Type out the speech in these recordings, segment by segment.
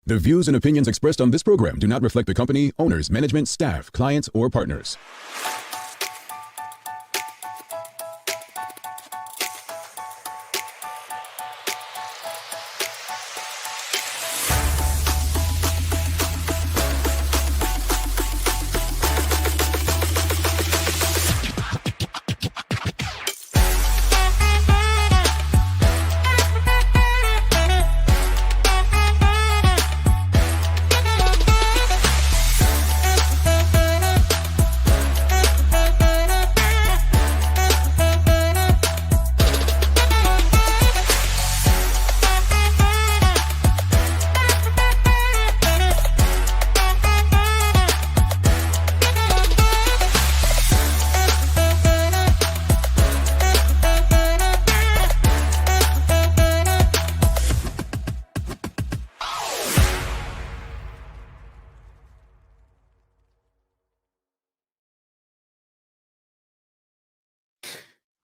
The views and opinions expressed on this program do not reflect the company, owners, management, staff, clients, or partners.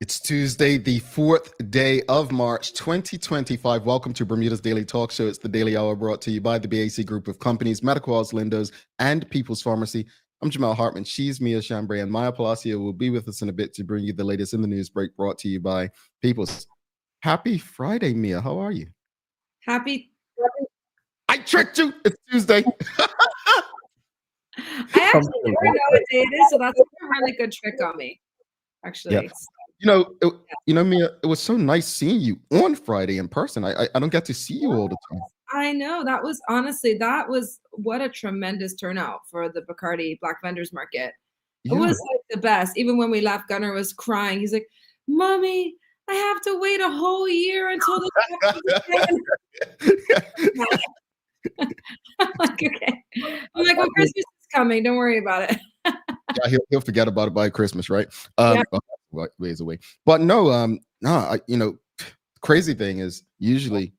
It's Tuesday, the 4th day of March, 2025. Welcome to Bermuda's Daily Talk Show. It's the Daily Hour brought to you by the BAC Group of Companies, Medical House Lindos, and People's Pharmacy. I'm Jamal Hartman. She's Mia Chambray, and Maya Palacio will be with us in a bit to bring you the latest in the news break brought to you by People's. Happy Friday, Mia. How are you? Happy. I tricked you. It's Tuesday. I actually never know what day it is, so that's a really good trick on me, actually. Yeah. Mia, it was so nice seeing you on Friday in person. I don't get to see you all the time. I know. That was what a tremendous turnout for the Bacardi Black Vendors Market. It was like the best. Even when we left, Gunnar was crying. He's like, "Mommy, I have to wait a whole year until the I'm like, okay. I'm like, well, Christmas is coming. Don't worry about it. Yeah, he'll forget about it by Christmas, right? Yeah. Ways away. But crazy thing is usually,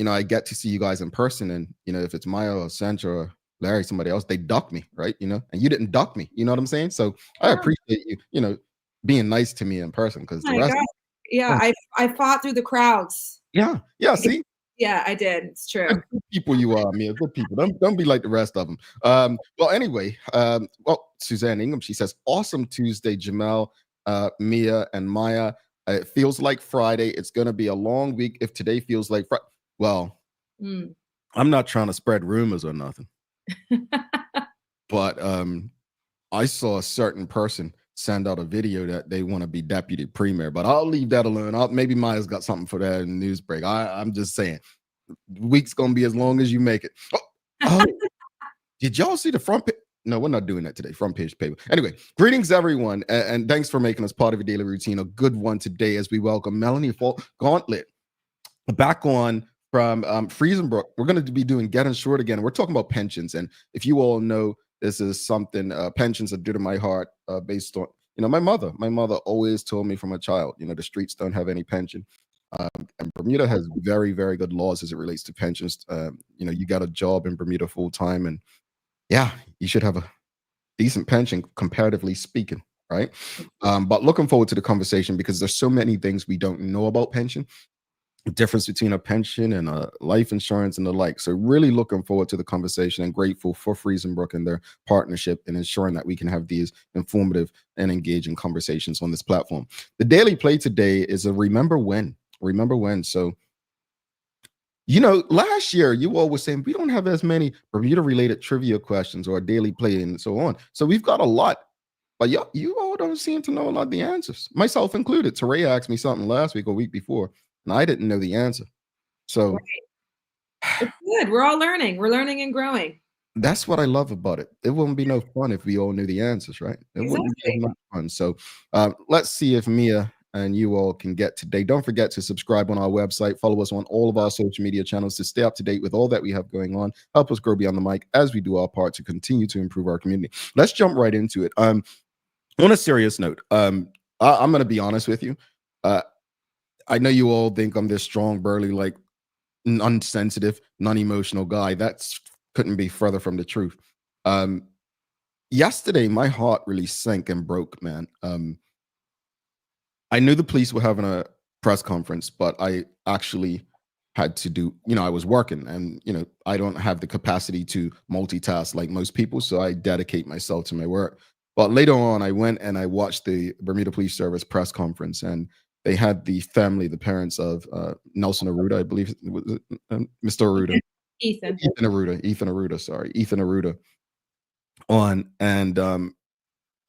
I get to see you guys in person, and if it's Maya or Sandra or Larry, somebody else, they duck me, right? And you didn't duck me. You know what I'm saying? So I appreciate you, being nice to me in person, because the rest. I fought through the crowds. Yeah. See. Yeah, I did. It's true. Good people you are, Mia. Good people. Don't be like the rest of them. Well, anyway, Suzanne Ingham, she says, awesome Tuesday, Jamal, Mia, and Maya. It feels like Friday. It's going to be a long week if today feels like Friday. Well, I'm not trying to spread rumors or nothing. But I saw a certain person send out a video that they want to be deputy premier, but I'll leave that alone. Maybe Maya's got something for that in the news break. I'm just saying, the week's gonna be as long as you make it. Oh, did y'all see the front page? No, we're not doing that today. Front page paper. Anyway, greetings everyone, and thanks for making us part of your daily routine. A good one today as we welcome Melanie Gauntlett back on from Friesenbrook. We're going to be doing Get Insured again. We're talking about pensions, and if you all know, this is something, pensions are dear to my heart, based on, my mother. My mother always told me from a child, the streets don't have any pension. And Bermuda has very, very good laws as it relates to pensions. You got a job in Bermuda full time, and yeah, you should have a decent pension, comparatively speaking, right? But looking forward to the conversation, because there's so many things we don't know about pension. The difference between a pension and a life insurance and the like. So really looking forward to the conversation, and grateful for Friesenbrook and their partnership in ensuring that we can have these informative and engaging conversations on this platform. The daily play today is a remember when. So, last year you all were saying we don't have as many Bermuda related trivia questions or a daily play and so on. So we've got a lot, but you all don't seem to know a lot of the answers, myself included. Teray asked me something last week or week before, and I didn't know the answer. So it's good. We're all learning. We're learning and growing. That's what I love about it. It wouldn't be no fun if we all knew the answers, right? It wouldn't be much fun. So let's see if Mia and you all can get today. Don't forget to subscribe on our website. Follow us on all of our social media channels to stay up to date with all that we have going on. Help us grow beyond the mic as we do our part to continue to improve our community. Let's jump right into it. On a serious note, I'm going to be honest with you. I know you all think I'm this strong, burly, like unsensitive, non-emotional guy. That's couldn't be further from the truth. Yesterday, my heart really sank and broke, man. I knew the police were having a press conference, but I actually had to do, I was working, and I don't have the capacity to multitask like most people, so I dedicate myself to my work. But later on, I went and I watched the Bermuda Police Service press conference, and they had the parents of Nelson Arruda, I believe, Mr. Arruda, Ethan Ethan Arruda on, and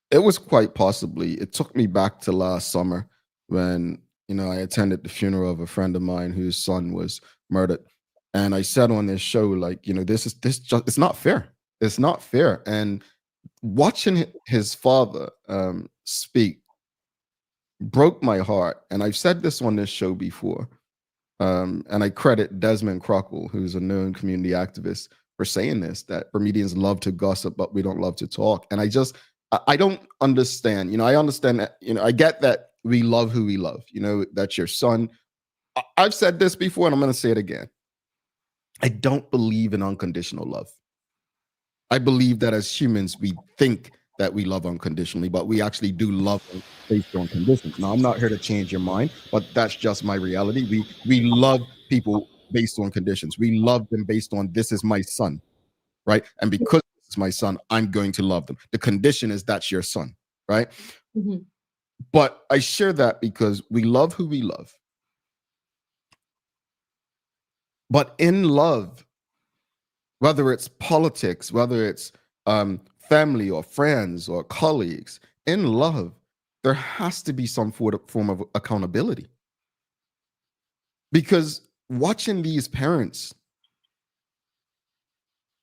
it was quite possibly, it took me back to last summer when I attended the funeral of a friend of mine whose son was murdered. And I said on this show, like, it's not fair. It's not fair. And watching his father speak broke my heart. And I've said this on this show before. And I credit Desmond Crockle, who's a known community activist, for saying this, that Bermudians love to gossip, but we don't love to talk. And I don't understand. I understand that, I get that we love who we love. That's your son. I've said this before, and I'm going to say it again. I don't believe in unconditional love. I believe that as humans, we think that we love unconditionally, but we actually do love based on conditions. Now, I'm not here to change your mind, but that's just my reality. We love people based on conditions. We love them based on, this is my son, right? And because this is my son, I'm going to love them. The condition is that's your son, right? Mm-hmm. But I share that because we love who we love. But in love, whether it's politics, whether it's family or friends or colleagues, in love, there has to be some form of accountability. Because watching these parents,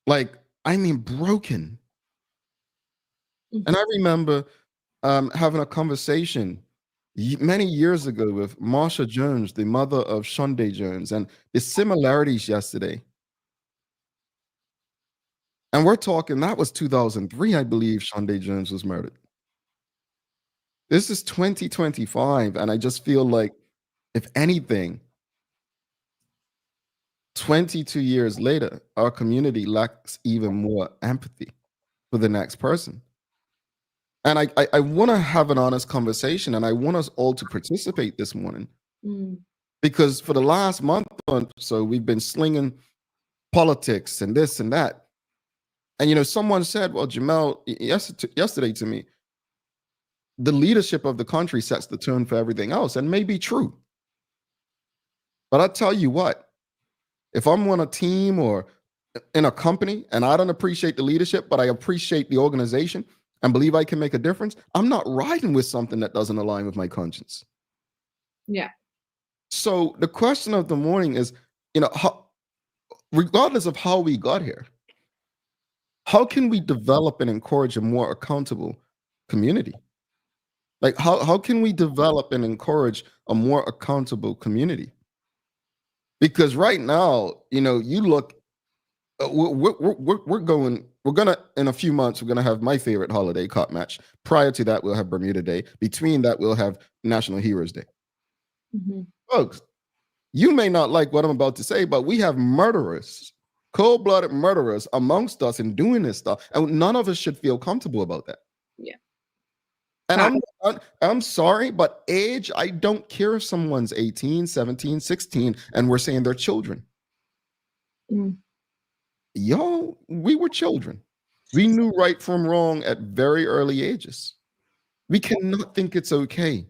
broken. Mm-hmm. And I remember having a conversation many years ago with Marsha Jones, the mother of Shonda Jones, and the similarities yesterday. And we're talking, that was 2003, I believe Shonda Jones was murdered. This is 2025, and I just feel like, if anything, 22 years later, our community lacks even more empathy for the next person. And I want to have an honest conversation, and I want us all to participate this morning. Because for the last month or so, we've been slinging politics and this and that. And, someone said, well, Jamel, yesterday to me, the leadership of the country sets the tone for everything else, and may be true. But I tell you what, if I'm on a team or in a company and I don't appreciate the leadership, but I appreciate the organization and believe I can make a difference, I'm not riding with something that doesn't align with my conscience. Yeah. So the question of the morning is, regardless of how we got here, how can we develop and encourage a more accountable community? Like, how can we develop and encourage a more accountable community? Because right now, you look, we're gonna, in a few months, we're gonna have my favorite holiday, cop match. Prior to that, we'll have Bermuda Day. Between that, we'll have National Heroes Day. Mm-hmm. Folks, you may not like what I'm about to say, but we have murderers, cold-blooded murderers amongst us in doing this stuff, and none of us should feel comfortable about that. Yeah. And I'm sorry, but age, I don't care if someone's 18, 17, 16, and we're saying they're children. Y'all, we were children. We knew right from wrong at very early ages. We cannot think it's okay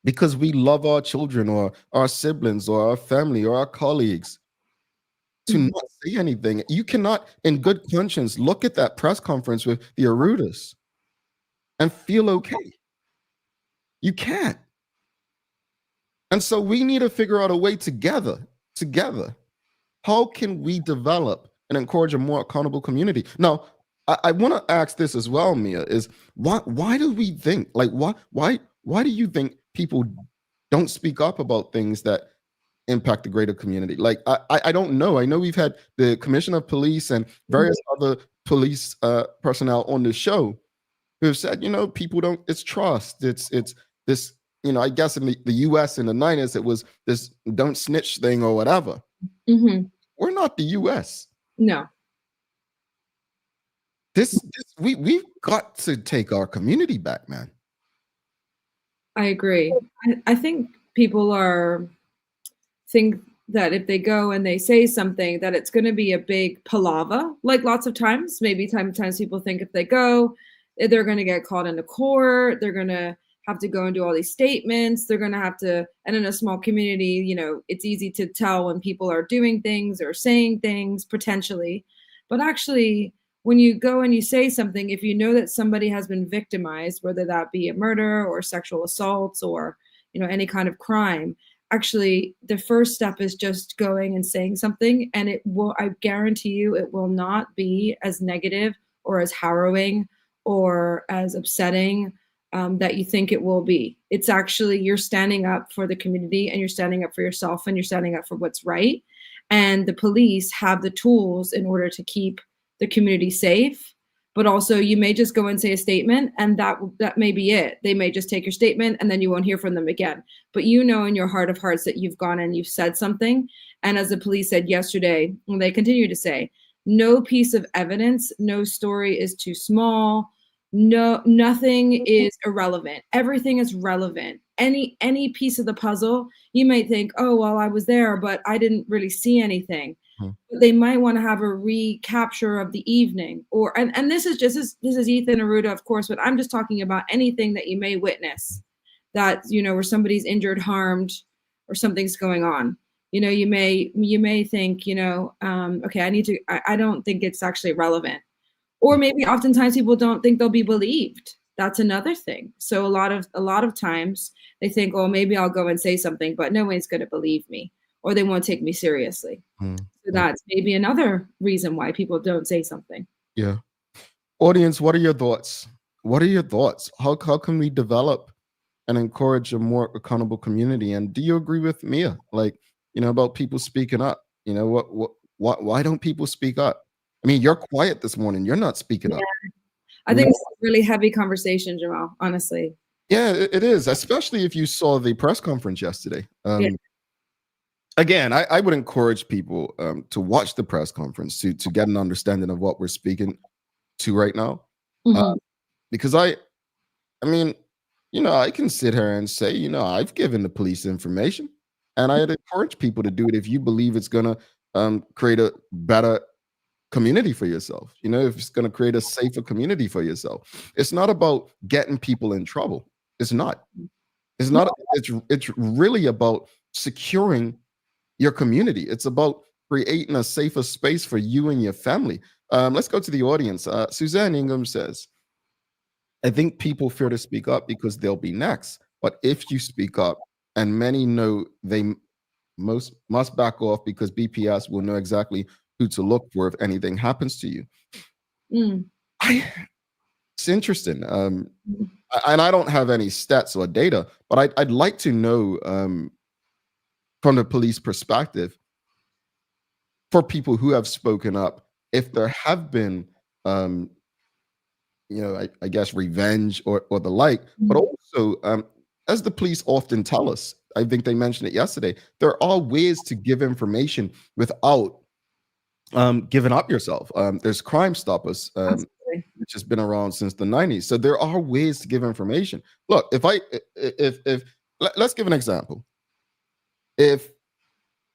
because we love our children or our siblings or our family or our colleagues to not say anything. You cannot, in good conscience, look at that press conference with the Arrudas and feel okay. You can't. And so we need to figure out a way together, how can we develop and encourage a more accountable community? Now, I want to ask this as well, Mia, is why do we think, like, why do you think people don't speak up about things that impact the greater community? Like, I don't know. I know we've had the commissioner of police and various other police personnel on the show who have said, people don't, it's trust. It's this, I guess in the US in the 90s, it was this don't snitch thing or whatever. Mm-hmm. We're not the US. No. We've got to take our community back, man. I agree. I think people think that if they go and they say something, that it's going to be a big palaver. Like lots of times, maybe times people think if they go, they're going to get called into court. They're going to have to go and do all these statements. They're going to have to, and in a small community, you know, it's easy to tell when people are doing things or saying things potentially. But actually, when you go and you say something, if you know that somebody has been victimized, whether that be a murder or sexual assaults or, you know, any kind of crime, actually the first step is just going and saying something, and it will, I guarantee you, it will not be as negative or as harrowing or as upsetting that you think it will be. It's actually, you're standing up for the community and you're standing up for yourself and you're standing up for what's right. And the police have the tools in order to keep the community safe. But also you may just go and say a statement and that may be it. They may just take your statement and then you won't hear from them again. But you know in your heart of hearts that you've gone and you've said something. And as the police said yesterday, and they continue to say, no piece of evidence, no story is too small. No, nothing is irrelevant. Everything is relevant. Any piece of the puzzle, you might think, oh, well, I was there, but I didn't really see anything. But they might want to have a recapture of the evening, or and this is Ethan Arruda, of course, but I'm just talking about anything that you may witness that, you know, where somebody's injured, harmed, or something's going on. You know, you may think, you know, okay, I don't think it's actually relevant. Or maybe oftentimes people don't think they'll be believed. That's another thing. So a lot of times they think, oh, maybe I'll go and say something, but no one's going to believe me, or they won't take me seriously. So that's maybe another reason why people don't say something. Yeah. Audience, what are your thoughts? What are your thoughts? How can we develop and encourage a more accountable community? And do you agree with Mia, like, you know, about people speaking up? You know, why don't people speak up? I mean, you're quiet this morning. You're not speaking up. I think it's a really heavy conversation, Jamal, honestly. Yeah, it is, especially if you saw the press conference yesterday. Again, I would encourage people to watch the press conference to get an understanding of what we're speaking to right now. Because I mean, you know, I can sit here and say, you know, I've given the police information, and I'd encourage people to do it if you believe it's going to create a better community for yourself. You know, if it's going to create a safer community for yourself. It's not about getting people in trouble. It's not. It's not. It's really about securing your community. It's about creating a safer space for you and your family. Let's go to the audience. Suzanne Ingham says, I think people fear to speak up because they'll be next. But if you speak up, and many know they must back off because BPS will know exactly who to look for if anything happens to you. It's interesting. And I don't have any stats or data, but I'd like to know from the police perspective, for people who have spoken up, if there have been, you know, I guess revenge or the like, but also, as the police often tell us, I think they mentioned it yesterday, there are ways to give information without giving up yourself. There's Crime Stoppers, which has been around since the 90s. So there are ways to give information. Look, if let's give an example. If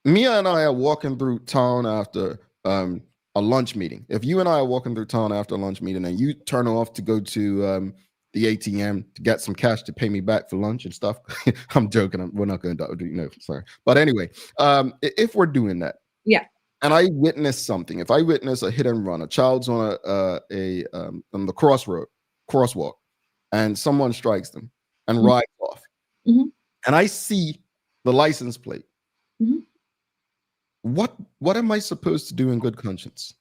Mia and I are walking through town after a lunch meeting, if you and I are walking through town after a lunch meeting and you turn off to go to the ATM to get some cash to pay me back for lunch and stuff, I'm joking. We're not going to do, you know, sorry. But anyway, if we're doing that, yeah, and I witness something, if I witness a hit and run, a child's on on the crosswalk, and someone strikes them and rides off, and I see the license plate, what am I supposed to do in good conscience?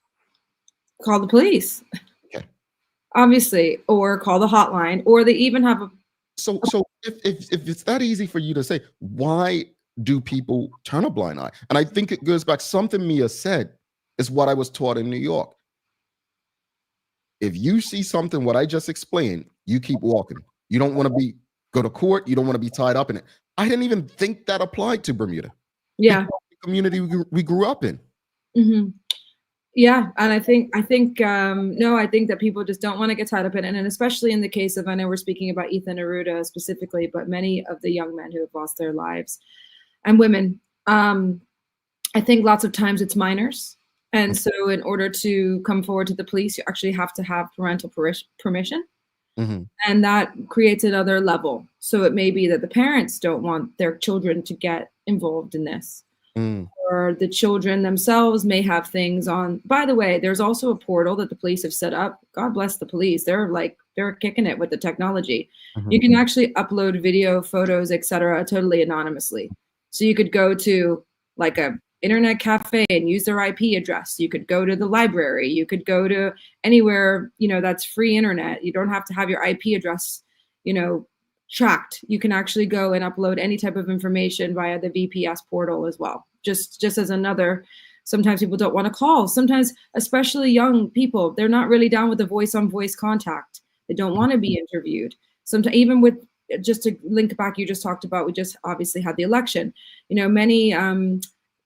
Call the police. Okay. Obviously, or call the hotline, or they even have a. So if it's that easy for you to say, why do people turn a blind eye? And I think it goes back, something Mia said is what I was taught in New York. If you see something, what I just explained, you keep walking. You don't want to go to court. You don't want to be tied up in it. I didn't even think that applied to Bermuda. Yeah. The community we grew up in. Yeah, and I think no, I think that people just don't want to get tied up in it, and especially in the case of, I know we're speaking about Ethan Arruda specifically, but many of the young men who have lost their lives, and women, I think lots of times it's minors. And so in order to come forward to the police, you actually have to have parental permission. Mm-hmm. And that creates another level. So it may be that the parents don't want their children to get involved in this. Or the children themselves may have things on. By the way, there's also a portal that the police have set up. God bless the police. They're kicking it with the technology. Mm-hmm. You can actually upload video, photos, etc., totally anonymously. So you could go to like a internet cafe and use their IP address. You could go to the library. You could go to anywhere, that's free internet. You don't have to have your IP address, tracked. You can actually go and upload any type of information via the VPS portal as well. Just as another, sometimes people don't want to call. Sometimes, especially young people, they're not really down with the voice on voice contact. They don't want to be interviewed. Sometimes, even with, just to link back, you just talked about, we just obviously had the election. Many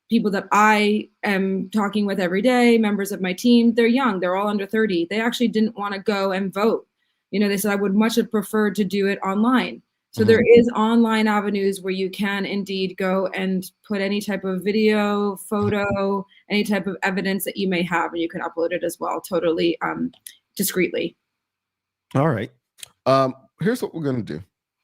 people that I am talking with every day, members of my team, they're young, they're all under 30. They actually didn't want to go and vote. They said, I would much have preferred to do it online. So there is online avenues where you can indeed go and put any type of video, photo, any type of evidence that you may have, and you can upload it as well, totally discreetly. All right. Here's what we're going to do.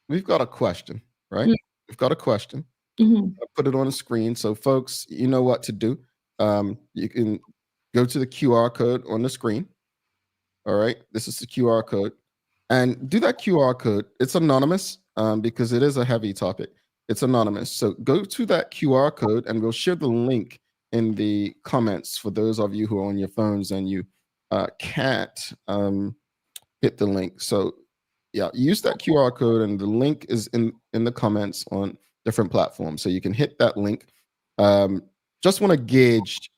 We've got a question, right? Mm-hmm. We've got a question. Mm-hmm. I'll put it on the screen. So folks, you know what to do. You can go to the QR code on the screen. All right. This is the QR code. And do that QR code. It's anonymous because it is a heavy topic. It's anonymous. So go to that QR code and we'll share the link in the comments for those of you who are on your phones and you can't hit the link. So yeah, use that QR code and the link is in the comments on different platforms. So you can hit that link. Just want to gauge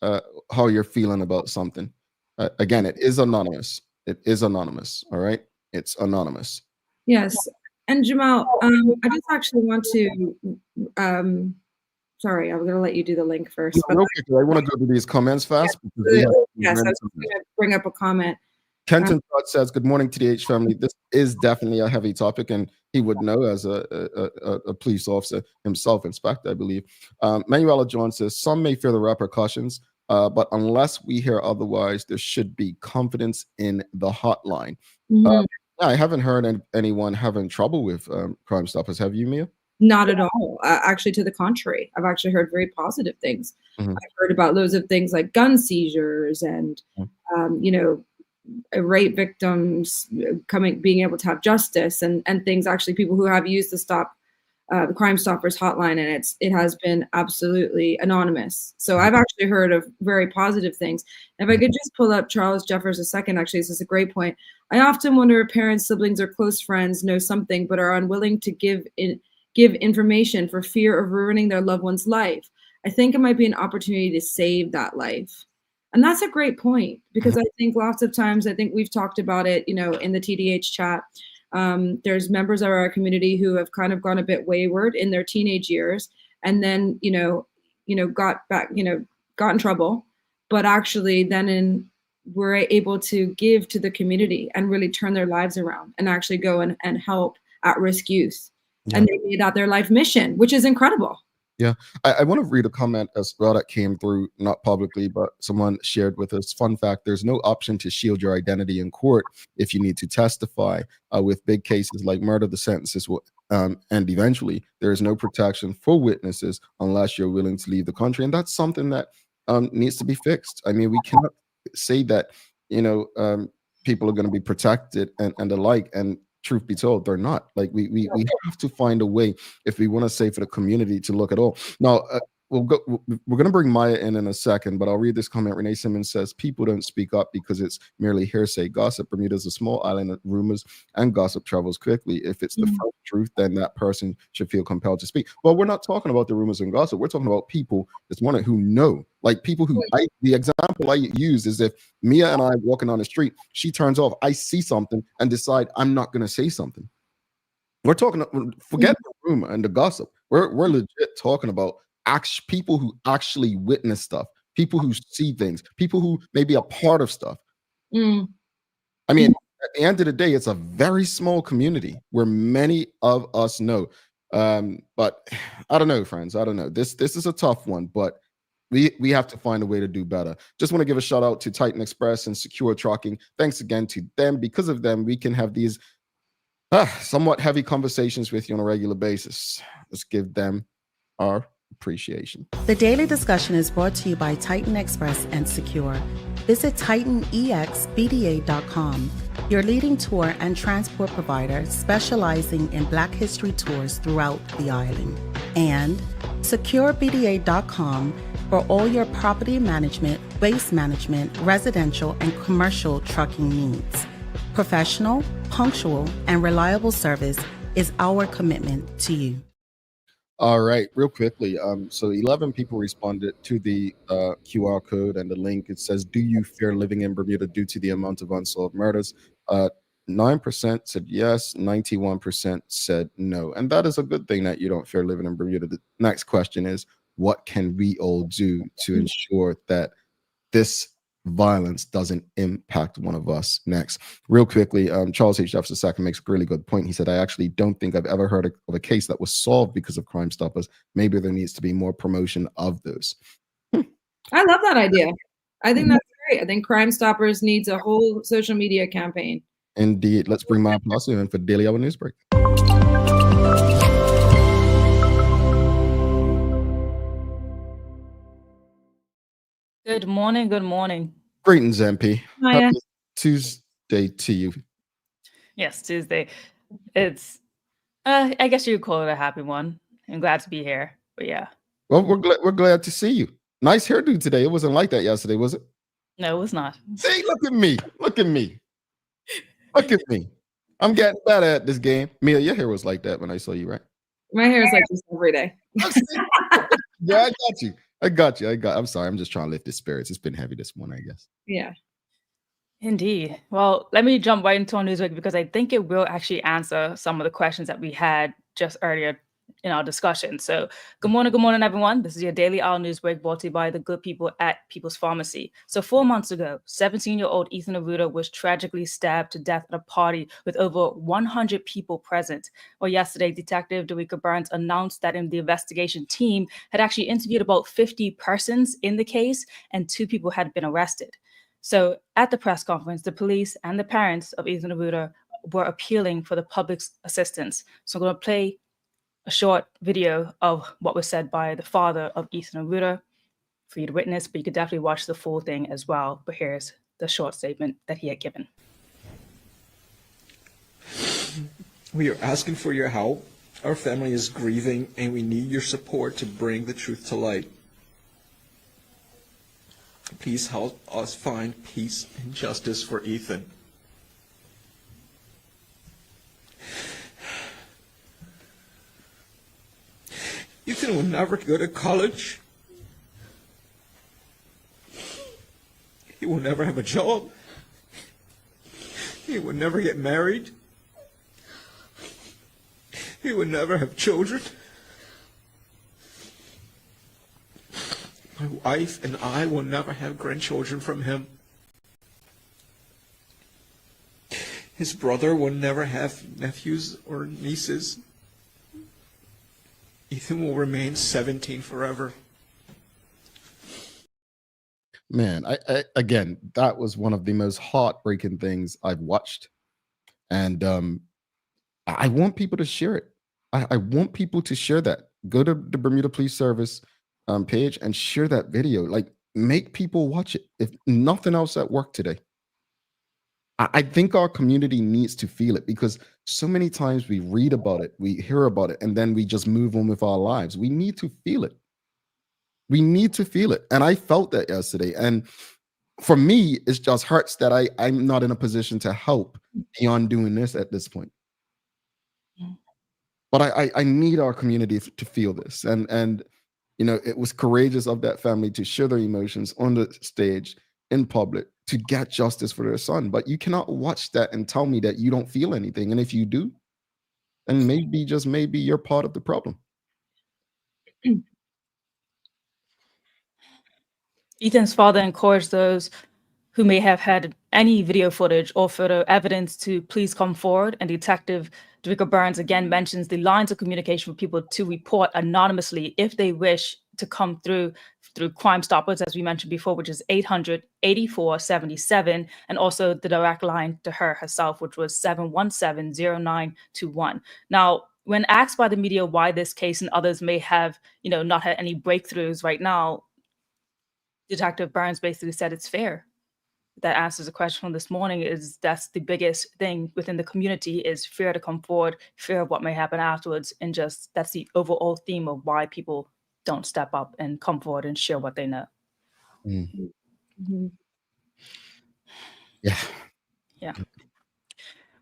how you're feeling about something. Again, it is anonymous. It is anonymous. All right. It's anonymous. Yes. And Jamal, I just actually want to, sorry, I'm going to let you do the link first. I want to go to these comments fast. Yes, I was going to bring up a comment. Kenton Todd says, good morning, TDH family. This is definitely a heavy topic, and he would know as a police officer himself, inspector, I believe. Manuela Jones says, some may fear the repercussions, but unless we hear otherwise, there should be confidence in the hotline. I haven't heard anyone having trouble with Crime Stoppers. Have you, Mia? Not at all. Actually, to the contrary. I've actually heard very positive things. I've heard about loads of things like gun seizures and, rape victims being able to have justice and things, actually people who have used the Crime Stoppers hotline, and it has been absolutely anonymous. So I've actually heard of very positive things. If I could just pull up Charles Jeffers a second, actually, this is a great point. I often wonder if parents, siblings, or close friends know something but are unwilling to give information for fear of ruining their loved one's life. I think it might be an opportunity to save that life. And that's a great point, because I think lots of times, I think we've talked about it, in the TDH chat. There's members of our community who have kind of gone a bit wayward in their teenage years, and then, got in trouble, but actually then were able to give to the community and really turn their lives around and actually go and help at-risk youth. Yeah. And they made that their life mission, which is incredible. Yeah, I want to read a comment as well that came through, not publicly, but someone shared with us. Fun fact, there's no option to shield your identity in court if you need to testify. With big cases like murder, the sentences will end eventually. There is no protection for witnesses unless you're willing to leave the country. And that's something that needs to be fixed. I mean, we cannot say that, people are going to be protected and the like. And truth be told, they're not. Like we have to find a way if we want to say for the community to look at all. Now we're going to bring Maya in a second, but I'll read this comment. Renee Simmons says, people don't speak up because it's merely hearsay. Gossip. Bermuda is a small island that rumors and gossip travels quickly. If it's the first truth, then that person should feel compelled to speak. Well, we're not talking about the rumors and gossip. We're talking about people who know, like people who, the example I use is if Mia and I are walking on the street, she turns off, I see something and decide I'm not going to say something. We're talking, forget the rumor and the gossip. We're legit talking about people who actually witness stuff, people who see things, people who may be a part of stuff. I mean, at the end of the day, it's a very small community where many of us know. But I don't know, friends. I don't know. This is a tough one, but we have to find a way to do better. Just want to give a shout out to Titan Express and Secure Trucking. Thanks again to them. Because of them, we can have these somewhat heavy conversations with you on a regular basis. Let's give them our appreciation. The Daily Discussion is brought to you by Titan Express and Secure. Visit TitanEXBDA.com, your leading tour and transport provider specializing in Black History tours throughout the island. And SecureBDA.com for all your property management, waste management, residential, and commercial trucking needs. Professional, punctual, and reliable service is our commitment to you. All right, real quickly. So 11 people responded to the QR code and the link. It says, "Do you fear living in Bermuda due to the amount of unsolved murders?" 9% said yes, 91% said no. And that is a good thing that you don't fear living in Bermuda. The next question is, what can we all do to ensure that this violence doesn't impact one of us? Next, real quickly, Charles H. Jefferson II makes a really good point. He said, "I actually don't think I've ever heard of a case that was solved because of Crime Stoppers. Maybe there needs to be more promotion of those." I love that idea. I think that's great. I think Crime Stoppers needs a whole social media campaign. Indeed. Let's bring my applause in for Daily Hour Newsbreak. Good morning. Good morning. Greetings, MP. Hiya. Happy Tuesday to you. Yes, Tuesday. It's, I guess you could call it a happy one. I'm glad to be here. But yeah. Well, we're glad to see you. Nice hairdo today. It wasn't like that yesterday, was it? No, it was not. See, look at me. Look at me. Look at me. I'm getting better at this game. Mia, your hair was like that when I saw you, right? My hair is like this every day. Yeah, I got you. I'm sorry. I'm just trying to lift the spirits. It's been heavy this morning, I guess. Yeah. Indeed. Well, let me jump right into our Newsweek because I think it will actually answer some of the questions that we had just earlier in our discussion. So good morning, everyone. This is your Daily Owl Newsbreak brought to you by the good people at People's Pharmacy. So 4 months ago, 17-year-old Ethan Arruda was tragically stabbed to death at a party with over 100 people present. Well, yesterday, Detective Derica Burns announced that the investigation team had actually interviewed about 50 persons in the case and 2 people had been arrested. So at the press conference, the police and the parents of Ethan Arruda were appealing for the public's assistance. So I'm going to play a short video of what was said by the father of Ethan Arruda for you to witness, but you could definitely watch the full thing as well. But here's the short statement that he had given. We are asking for your help. Our family is grieving and we need your support to bring the truth to light. Please help us find peace and justice for Ethan. Ethan will never go to college. He will never have a job. He will never get married. He will never have children. My wife and I will never have grandchildren from him. His brother will never have nephews or nieces. Ethan will remain 17 forever. Man, I again, that was one of the most heartbreaking things I've watched. And I want people to share it. I want people to share that. Go to the Bermuda Police Service page and share that video. Like, make people watch it. If nothing else at work today. I think our community needs to feel it because so many times we read about it, we hear about it, and then we just move on with our lives. We need to feel it. We need to feel it. And I felt that yesterday. And for me, it just hurts that I'm not in a position to help beyond doing this at this point. But I need our community to feel this. And you know, it was courageous of that family to share their emotions on the stage in public to get justice for their son. But you cannot watch that and tell me that you don't feel anything. And if you do, then maybe, just maybe, you're part of the problem. Ethan's father encouraged those who may have had any video footage or photo evidence to please come forward. And Detective Derica Burns again mentions the lines of communication for people to report anonymously if they wish to come through Crime Stoppers, as we mentioned before, which is 800-8477, and also the direct line to her herself, which was 717-0921. Now, when asked by the media why this case and others may have, not had any breakthroughs right now, Detective Burns basically said it's fair. That answers the question from this morning. That's the biggest thing within the community is fear to come forward, fear of what may happen afterwards, and just that's the overall theme of why people don't step up and come forward and share what they know. Mm-hmm. Yeah.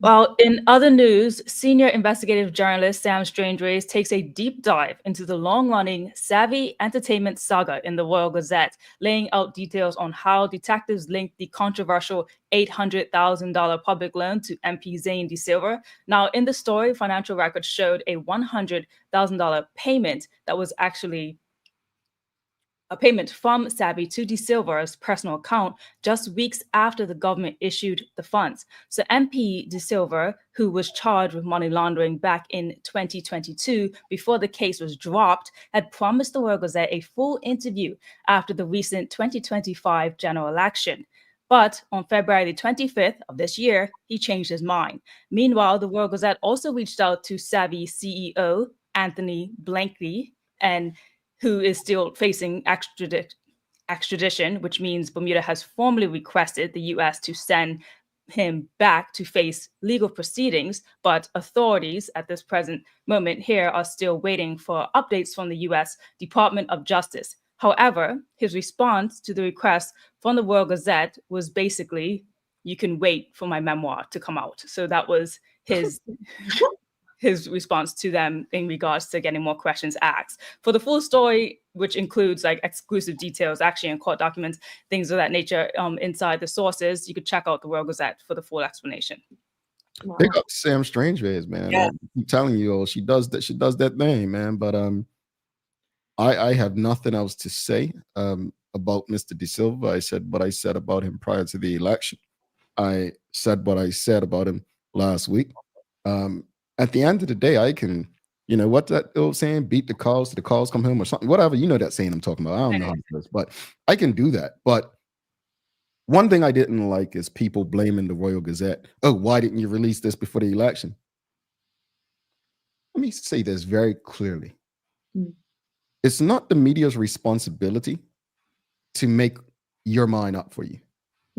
Well, in other news, senior investigative journalist Sam Strangeways takes a deep dive into the long-running Savvy Entertainment saga in the Royal Gazette, laying out details on how detectives linked the controversial $800,000 public loan to MP Zane De Silva. Now, in the story, financial records showed a $100,000 payment that was actually a payment from Savvy to De Silva's personal account just weeks after the government issued the funds. So MP De Silva, who was charged with money laundering back in 2022 before the case was dropped, had promised the Royal Gazette a full interview after the recent 2025 general election. But on February the 25th of this year, he changed his mind. Meanwhile, the Royal Gazette also reached out to Savvy CEO Anthony Blankley, and who is still facing extradition, which means Bermuda has formally requested the U.S. to send him back to face legal proceedings, but authorities at this present moment here are still waiting for updates from the U.S. Department of Justice. However, his response to the request from the Royal Gazette was basically, you can wait for my memoir to come out. So that was his response to them in regards to getting more questions asked. For the full story, which includes like exclusive details, actually in court documents, things of that nature inside the sources, you could check out the Royal Gazette for the full explanation. Wow. Big up Sam Strangeways, man. Yeah. I'm telling you, she does that thing, man. But I have nothing else to say about Mr. De Silva. I said what I said about him prior to the election. I said what I said about him last week. At the end of the day, I can, what that old saying, beat the cause till the cause come home or something, whatever, that saying I'm talking about. I don't know how it is, but I can do that. But one thing I didn't like is people blaming the Royal Gazette. Oh, why didn't you release this before the election? Let me say this very clearly. It's not the media's responsibility to make your mind up for you.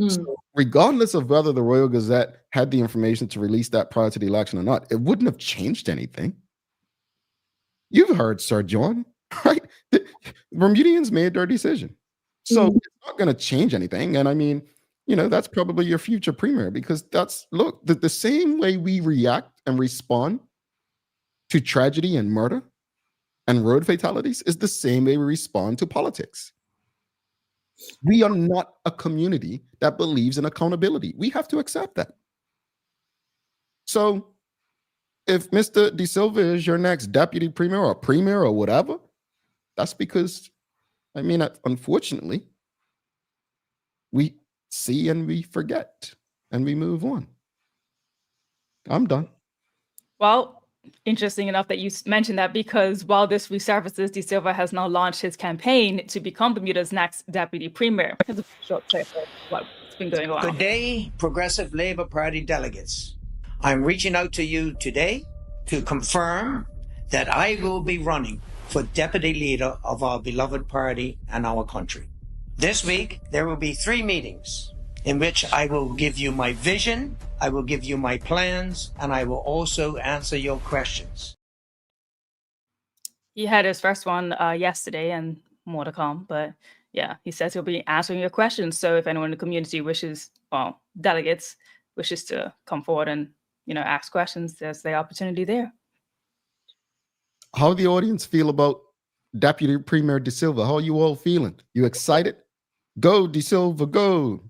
So regardless of whether the Royal Gazette had the information to release that prior to the election or not, it wouldn't have changed anything. You've heard Sir John, right? The Bermudians made their decision. So it's not going to change anything. And I mean, that's probably your future premier, because look, the same way we react and respond to tragedy and murder and road fatalities is the same way we respond to politics. We are not a community that believes in accountability. We have to accept that. So if Mr. De Silva is your next deputy premier or whatever, that's because, unfortunately, we see and we forget and we move on. I'm done. Well, interesting enough that you mentioned that, because while this resurfaces, De Silva has now launched his campaign to become Bermuda's next deputy premier. Here's a short clip of what's been going on. Good day, Progressive Labour Party delegates. I'm reaching out to you today to confirm that I will be running for deputy leader of our beloved party and our country. This week, there will be 3 meetings in which I will give you my vision, I will give you my plans, and I will also answer your questions. He had his first one yesterday, and more to come. But yeah, he says he'll be answering your questions. So if anyone in the community delegates wishes to come forward and ask questions, there's the opportunity there. How the audience feel about Deputy Premier De Silva? How are you all feeling? You excited? Go, De Silva, go.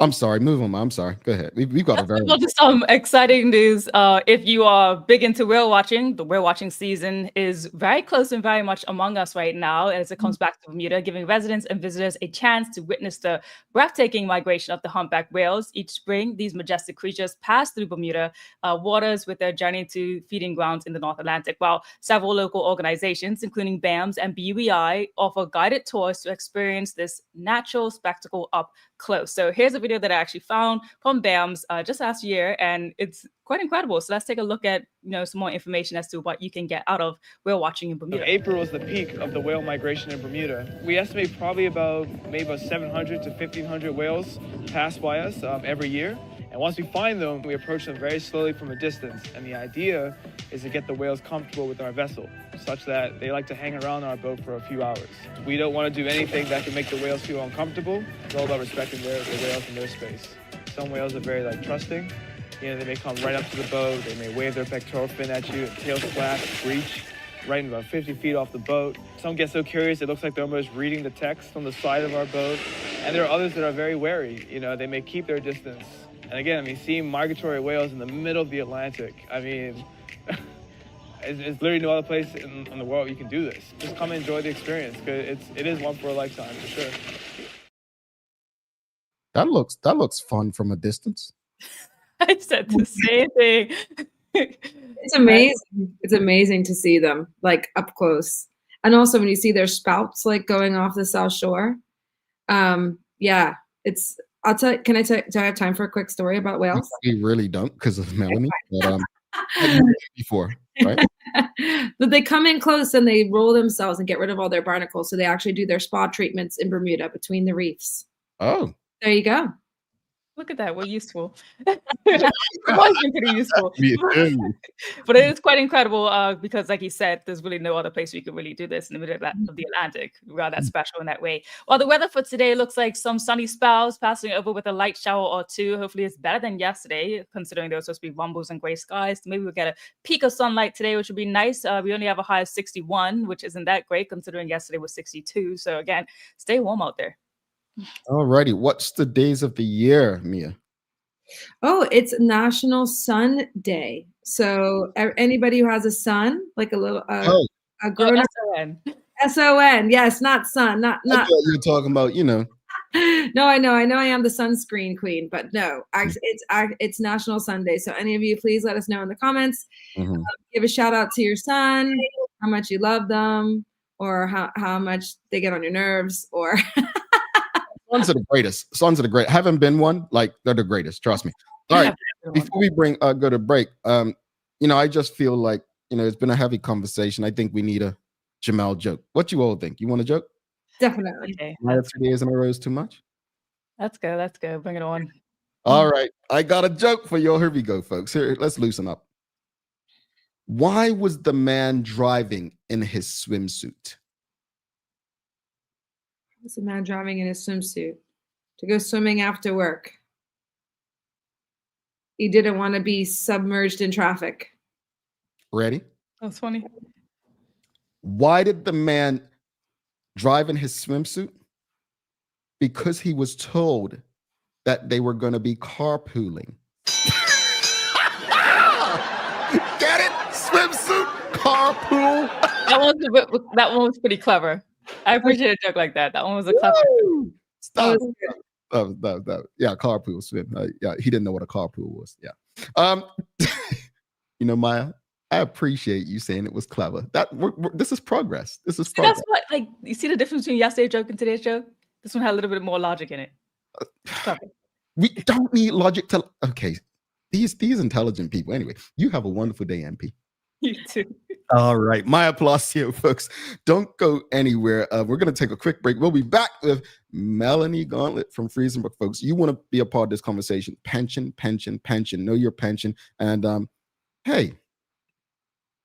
I'm sorry. Move on. I'm sorry. Go ahead. We've got a very. Well, just some exciting news. If you are big into whale watching, the whale watching season is very close and very much among us right now as it comes back to Bermuda, giving residents and visitors a chance to witness the breathtaking migration of the humpback whales. Each spring, these majestic creatures pass through Bermuda waters with their journey to feeding grounds in the North Atlantic, while several local organizations, including BAMS and BUEI, offer guided tours to experience this natural spectacle up close. So here's a video that I actually found from BAMS just last year, and it's quite incredible. So let's take a look at some more information as to what you can get out of whale watching in Bermuda. April is the peak of the whale migration in Bermuda. We estimate probably about 700 to 1,500 whales pass by us every year. And once we find them, we approach them very slowly from a distance. And the idea is to get the whales comfortable with our vessel, such that they like to hang around our boat for a few hours. We don't want to do anything that can make the whales feel uncomfortable. It's all about respecting the whales in their space. Some whales are very trusting. They may come right up to the boat. They may wave their pectoral fin at you, and tail slap, breach, right about 50 feet off the boat. Some get so curious it looks like they're almost reading the text on the side of our boat. And there are others that are very wary. They may keep their distance. And again, seeing migratory whales in the middle of the Atlantic, it's literally no other place in the world you can do this. Just come and enjoy the experience, because it is one for a lifetime, for sure. That looks fun from a distance. I said the same thing. It's amazing. It's amazing to see them up close. And also when you see their spouts going off the South Shore. I'll tell you, do I have time for a quick story about whales? We really don't, because of Melanie. But, before, right? But they come in close and they roll themselves and get rid of all their barnacles. So they actually do their spa treatments in Bermuda between the reefs. Oh. There you go. Look at that. We're useful. It's pretty useful. But it is quite incredible because, like you said, there's really no other place we could really do this in the middle of the Atlantic. We're that special in that way. Well, the weather for today looks like some sunny spells passing over with a light shower or two. Hopefully it's better than yesterday, considering there was supposed to be rumbles and gray skies. Maybe we'll get a peak of sunlight today, which would be nice. We only have a high of 61, which isn't that great considering yesterday was 62. So again, stay warm out there. All righty. What's the days of the year, Mia? Oh, it's National Sun Day. So anybody who has a son, like a little a grown up. SON. Yes, not sun. Not. I thought you were talking about, No, I know. I am the sunscreen queen, but no, it's National Sun Day. So any of you, please let us know in the comments. Give a shout out to your son, how much you love them, or how much they get on your nerves, or. Sons are the greatest. Sons are the great. Haven't been one. They're the greatest. Trust me. All right. Before we go to break, I just feel like, it's been a heavy conversation. I think we need a Jamal joke. What you all think? You want a joke? Definitely. Okay. 3 days in a row is too much? Let's go. Bring it on. All right. I got a joke for you. Here we go, folks. Here, let's loosen up. Why was the man driving in his swimsuit? It's a man driving in his swimsuit to go swimming after work. He didn't want to be submerged in traffic. Ready? That's funny. Why did the man drive in his swimsuit? Because he was told that they were going to be carpooling. Get it? Swimsuit, carpool. That one was pretty clever. I appreciate a joke like that. That one was a clever joke. Stop. Yeah, carpool swim. Yeah, he didn't know what a carpool was. Yeah. Maya, I appreciate you saying it was clever. This is progress. This is progress. That's what, you see the difference between yesterday's joke and today's joke? This one had a little bit more logic in it. We don't need logic to. Okay, these intelligent people. Anyway, you have a wonderful day, MP. You too. All right. My applause here, folks. Don't go anywhere. We're going to take a quick break. We'll be back with Melanie Gauntlett from Friesenbrook, folks. You want to be a part of this conversation. Pension. Know your pension. And hey,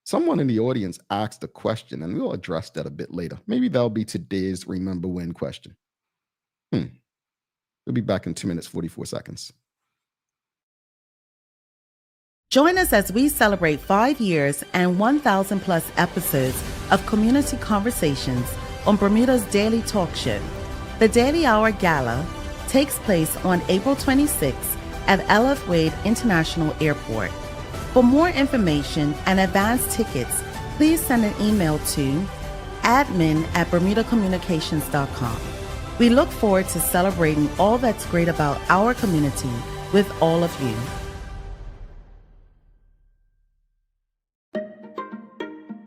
someone in the audience asked a question, and we'll address that a bit later. Maybe that'll be today's Remember When question. We'll be back in 2 minutes, 44 seconds. Join us as we celebrate 5 years and 1,000 plus episodes of community conversations on Bermuda's daily talk show. The Daily Hour Gala takes place on April 26th at LF Wade International Airport. For more information and advance tickets, please send an email to admin@bermudacommunications.com. We look forward to celebrating all that's great about our community with all of you.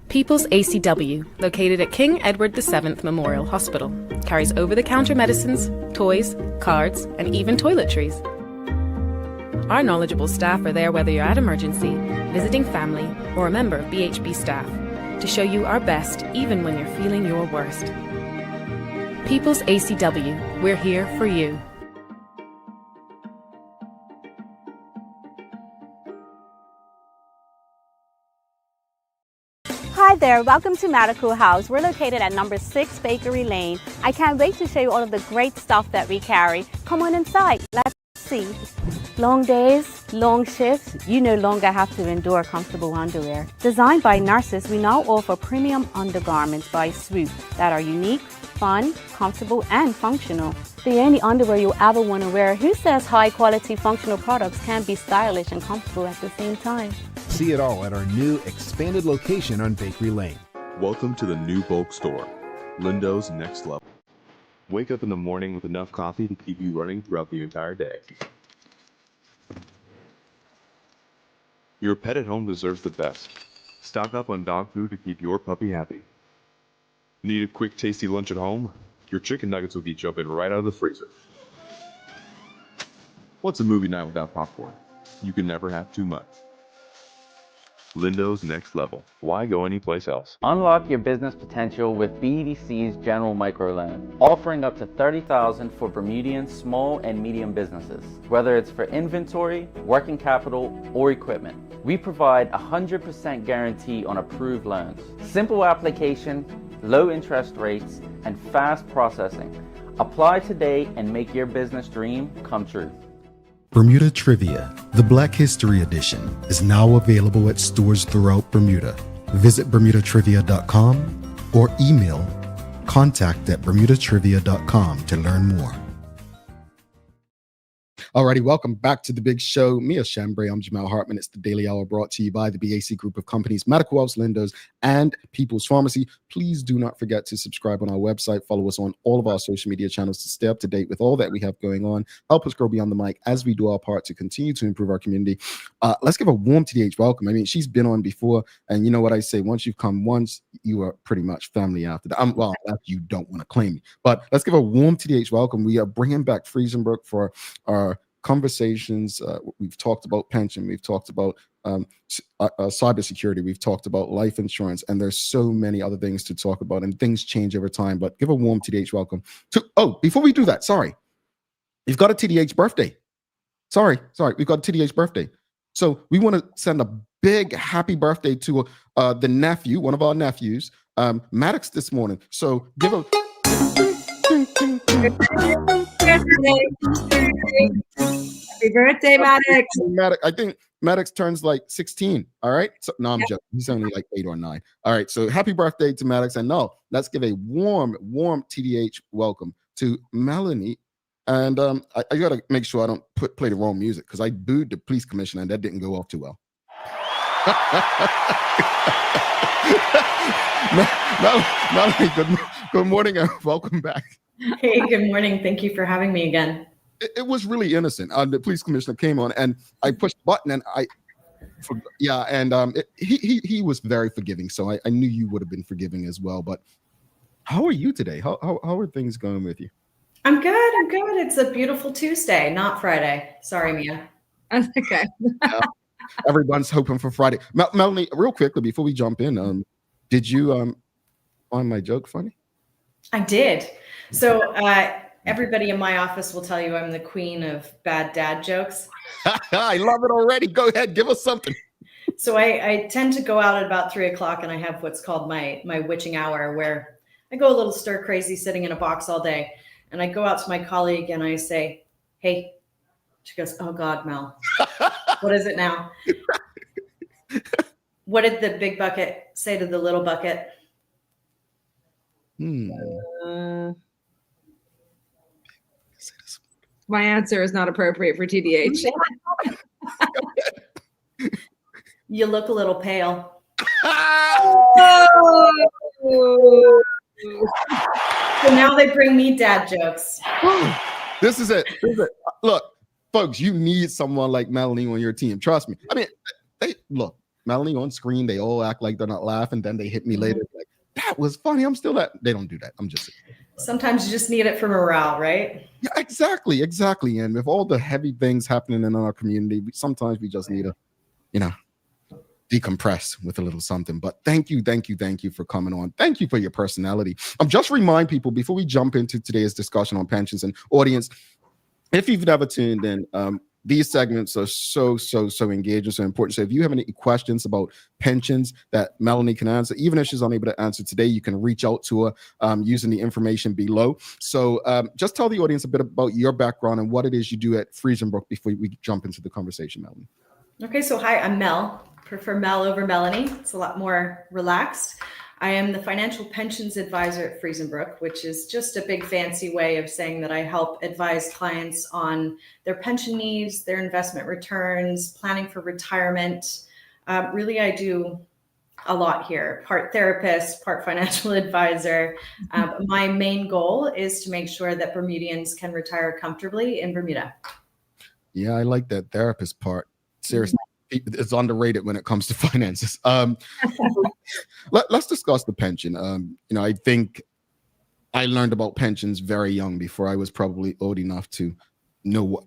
People's ACW, located at King Edward VII Memorial Hospital, carries over-the-counter medicines, toys, cards, and even toiletries. Our knowledgeable staff are there whether you're at emergency, visiting family, or a member of BHB staff, to show you our best even when you're feeling your worst. People's ACW, we're here for you. Hi there, welcome to Medical House. We're located at number 6 Bakery Lane. I can't wait to show you all of the great stuff that we carry. Come on inside, let's see. Long days, long shifts, you no longer have to endure comfortable underwear. Designed by nurses, we now offer premium undergarments by Swoop that are unique, fun, comfortable, and functional. The only underwear you'll ever want to wear. Who says high-quality functional products can be stylish and comfortable at the same time? See it all at our new expanded location on Bakery Lane. Welcome to the new bulk store, Lindo's Next Level. Wake up in the morning with enough coffee to keep you running throughout the entire day. Your pet at home deserves the best. Stock up on dog food to keep your puppy happy. Need a quick tasty lunch at home? Your chicken nuggets will be jumping right out of the freezer. What's a movie night without popcorn? You can never have too much. Lindo's Next Level. Why go anyplace else? Unlock your business potential with BDC's General Microloan, offering up to $30,000 for Bermudian small and medium businesses. Whether it's for inventory, working capital, or equipment, we provide 100% guarantee on approved loans. Simple application, low interest rates, and fast processing. Apply today and make your business dream come true. Bermuda Trivia, the Black History Edition, is now available at stores throughout Bermuda. Visit bermudatrivia.com or email contact@bermudatrivia.com to learn more. Alrighty, welcome back to the big show. Mia Chambray, I'm Jamal Hartman. It's the Daily Hour brought to you by the BAC Group of Companies, Medical House, Lindo's, and People's Pharmacy. Please do not forget to subscribe on our website. Follow us on all of our social media channels to stay up to date with all that we have going on. Help us grow beyond the mic as we do our part to continue to improve our community. Let's give a warm TDH welcome. I mean, she's been on before, and you know what I say, once you've come once, you are pretty much family after that. Well, after you don't want to claim me. But let's give a warm TDH welcome. We are bringing back Friesenberg for our conversations. We've talked about pension, we've talked about cybersecurity, we've talked about life insurance, and there's so many other things to talk about, and things change over time. But give a warm TDH welcome to, before we do that, sorry, we've got a TDH birthday. Sorry, we've got a TDH birthday. So we want to send a big happy birthday to the nephew, one of our nephews, Maddox, this morning. So give a Happy birthday, Maddox. I think Maddox turns like 16. All right. So no, I'm joking. He's only like 8 or 9. All right. So happy birthday to Maddox. And no, let's give a warm TDH welcome to Melanie. And I gotta make sure I don't play the wrong music, because I booed the police commissioner and that didn't go off too well. Melanie, good morning and welcome back. Hey, good morning. Thank you for having me again. It was really innocent. The police commissioner came on and I pushed the button and he was very forgiving. So I knew you would have been forgiving as well. But how are you today? How are things going with you? I'm good. It's a beautiful Tuesday, not Friday. Sorry, Mia. That's okay. Everyone's hoping for Friday. Melanie, real quickly before we jump in, did you find my joke funny? I did. So everybody in my office will tell you I'm the queen of bad dad jokes. I love it already. Go ahead, give us something. So I tend to go out at about 3 o'clock, and I have what's called my witching hour, where I go a little stir crazy, sitting in a box all day. And I go out to my colleague and I say, "Hey," she goes, "Oh God, Mel, what is it now?" What did the big bucket say to the little bucket? my answer is not appropriate for TDH. You look a little pale. So now they bring me dad jokes. This is it. Look, folks, you need someone like Melanie on your team. Trust me. I mean, they look, Melanie on screen, they all act like they're not laughing. Then they hit me later like, that was funny. I'm still that. They don't do that. I'm just sometimes you just need it for morale, right? Yeah, exactly. And with all the heavy things happening in our community, sometimes we just need to, decompress with a little something. But thank you for coming on. Thank you for your personality. Just remind people before we jump into today's discussion on pensions, and audience, if you've never tuned in, these segments are so engaging, so important. So if you have any questions about pensions that Melanie can answer, even if she's unable to answer today, you can reach out to her using the information below. So just tell the audience a bit about your background and what it is you do at Friesenbrook before we jump into the conversation, Melanie. Okay, so hi, I'm Mel. Prefer Mel over Melanie. It's a lot more relaxed. I am the financial pensions advisor at Friesenbrook, which is just a big fancy way of saying that I help advise clients on their pension needs, their investment returns, planning for retirement. Really, I do a lot here, part therapist, part financial advisor. My main goal is to make sure that Bermudians can retire comfortably in Bermuda. Yeah, I like that therapist part. Seriously. It's underrated when it comes to finances. Let's discuss the pension. I think I learned about pensions very young, before I was probably old enough to know what,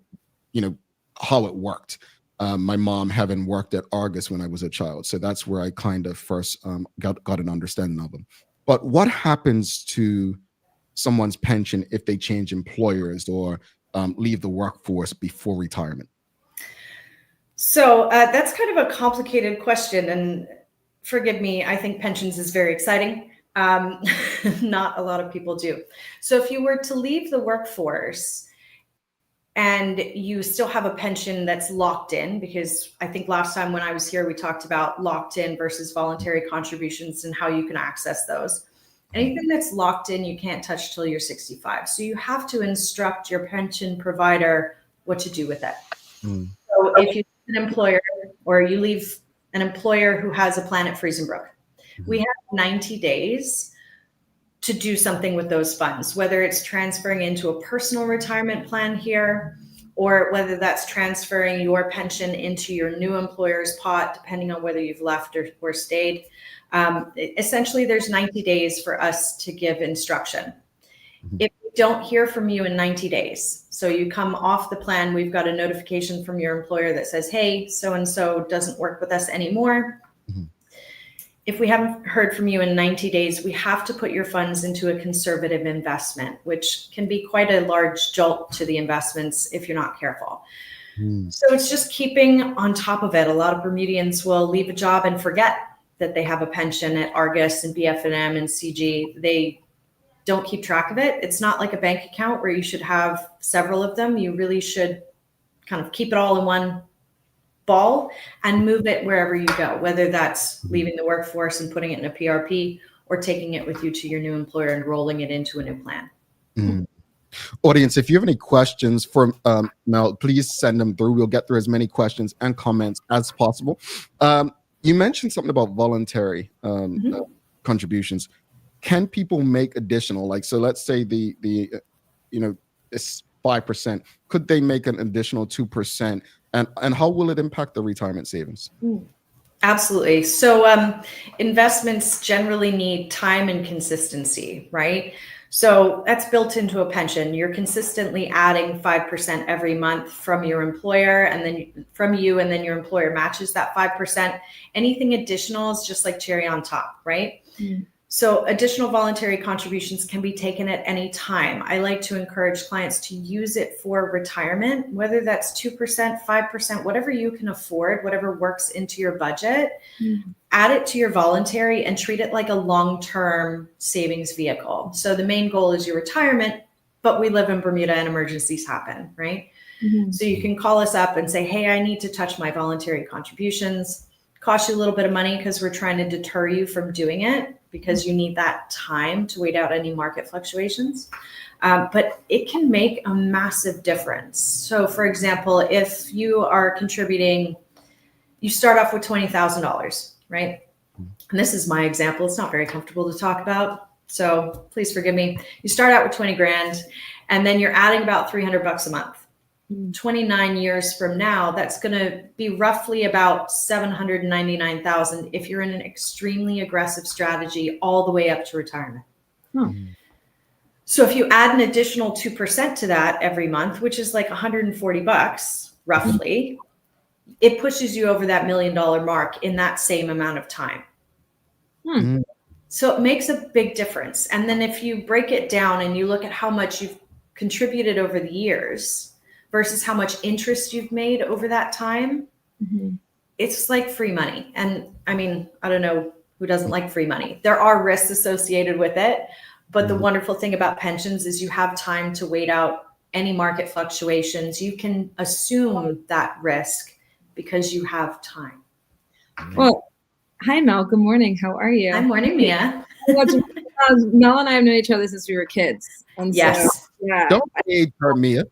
how it worked. My mom having worked at Argus when I was a child, so that's where I kind of first got an understanding of them. But what happens to someone's pension if they change employers or leave the workforce before retirement? So that's kind of a complicated question, and forgive me, I think pensions is very exciting. Not a lot of people do. So if you were to leave the workforce and you still have a pension that's locked in, because I think last time when I was here, we talked about locked in versus voluntary contributions and how you can access those. Anything that's locked in, you can't touch till you're 65. So you have to instruct your pension provider what to do with it. So if you an employer, or you leave an employer who has a plan at Friesenbrook, we have 90 days to do something with those funds, whether it's transferring into a personal retirement plan here, or whether that's transferring your pension into your new employer's pot, depending on whether you've left or stayed. Essentially, there's 90 days for us to give instruction. If we don't hear from you in 90 days, so you come off the plan, we've got a notification from your employer that says, hey, so-and-so doesn't work with us anymore. If we haven't heard from you in 90 days, we have to put your funds into a conservative investment, which can be quite a large jolt to the investments if you're not careful. So it's just keeping on top of it. A lot of Bermudians will leave a job and forget that they have a pension at Argus and BF&M and CG. They don't keep track of it. It's not like a bank account where you should have several of them. You really should kind of keep it all in one ball and move it wherever you go, whether that's leaving the workforce and putting it in a PRP, or taking it with you to your new employer and rolling it into a new plan. Audience, if you have any questions for Mel, please send them through. We'll get through as many questions and comments as possible. You mentioned something about voluntary contributions. Can people make additional, like, so let's say it's 5%, could they make an additional 2%, and how will it impact the retirement savings? Absolutely. So investments generally need time and consistency, right? So that's built into a pension. You're consistently adding 5% every month from your employer, and then from you, and then your employer matches that 5%. Anything additional is just like cherry on top, right? So additional voluntary contributions can be taken at any time. I like to encourage clients to use it for retirement, whether that's 2%, 5%, whatever you can afford, whatever works into your budget. Add it to your voluntary and treat it like a long-term savings vehicle. So the main goal is your retirement, but we live in Bermuda and emergencies happen, right? So you can call us up and say, hey, I need to touch my voluntary contributions. Cost you a little bit of money because we're trying to deter you from doing it. because you need that time to wait out any market fluctuations. But it can make a massive difference. So for example, if you are contributing, you start off with $20,000, right? And this is my example. It's not very comfortable to talk about, so please forgive me. You start out with 20 grand, and then you're adding about $300 a month. 29 years from now, that's going to be roughly about $799,000 if you're in an extremely aggressive strategy all the way up to retirement. So if you add an additional 2% to that every month, which is like $140 roughly, it pushes you over that $1 million mark in that same amount of time. So it makes a big difference. And then if you break it down and you look at how much you've contributed over the years versus how much interest you've made over that time, it's like free money. And I mean, I don't know who doesn't like free money. There are risks associated with it. But the wonderful thing about pensions is you have time to wait out any market fluctuations. You can assume that risk because you have time. Well, hi, Mel. Good morning. How are you? Good morning, Mia. Mel and I have known each other since we were kids. And yes. So, yeah. Don't age her, Mia.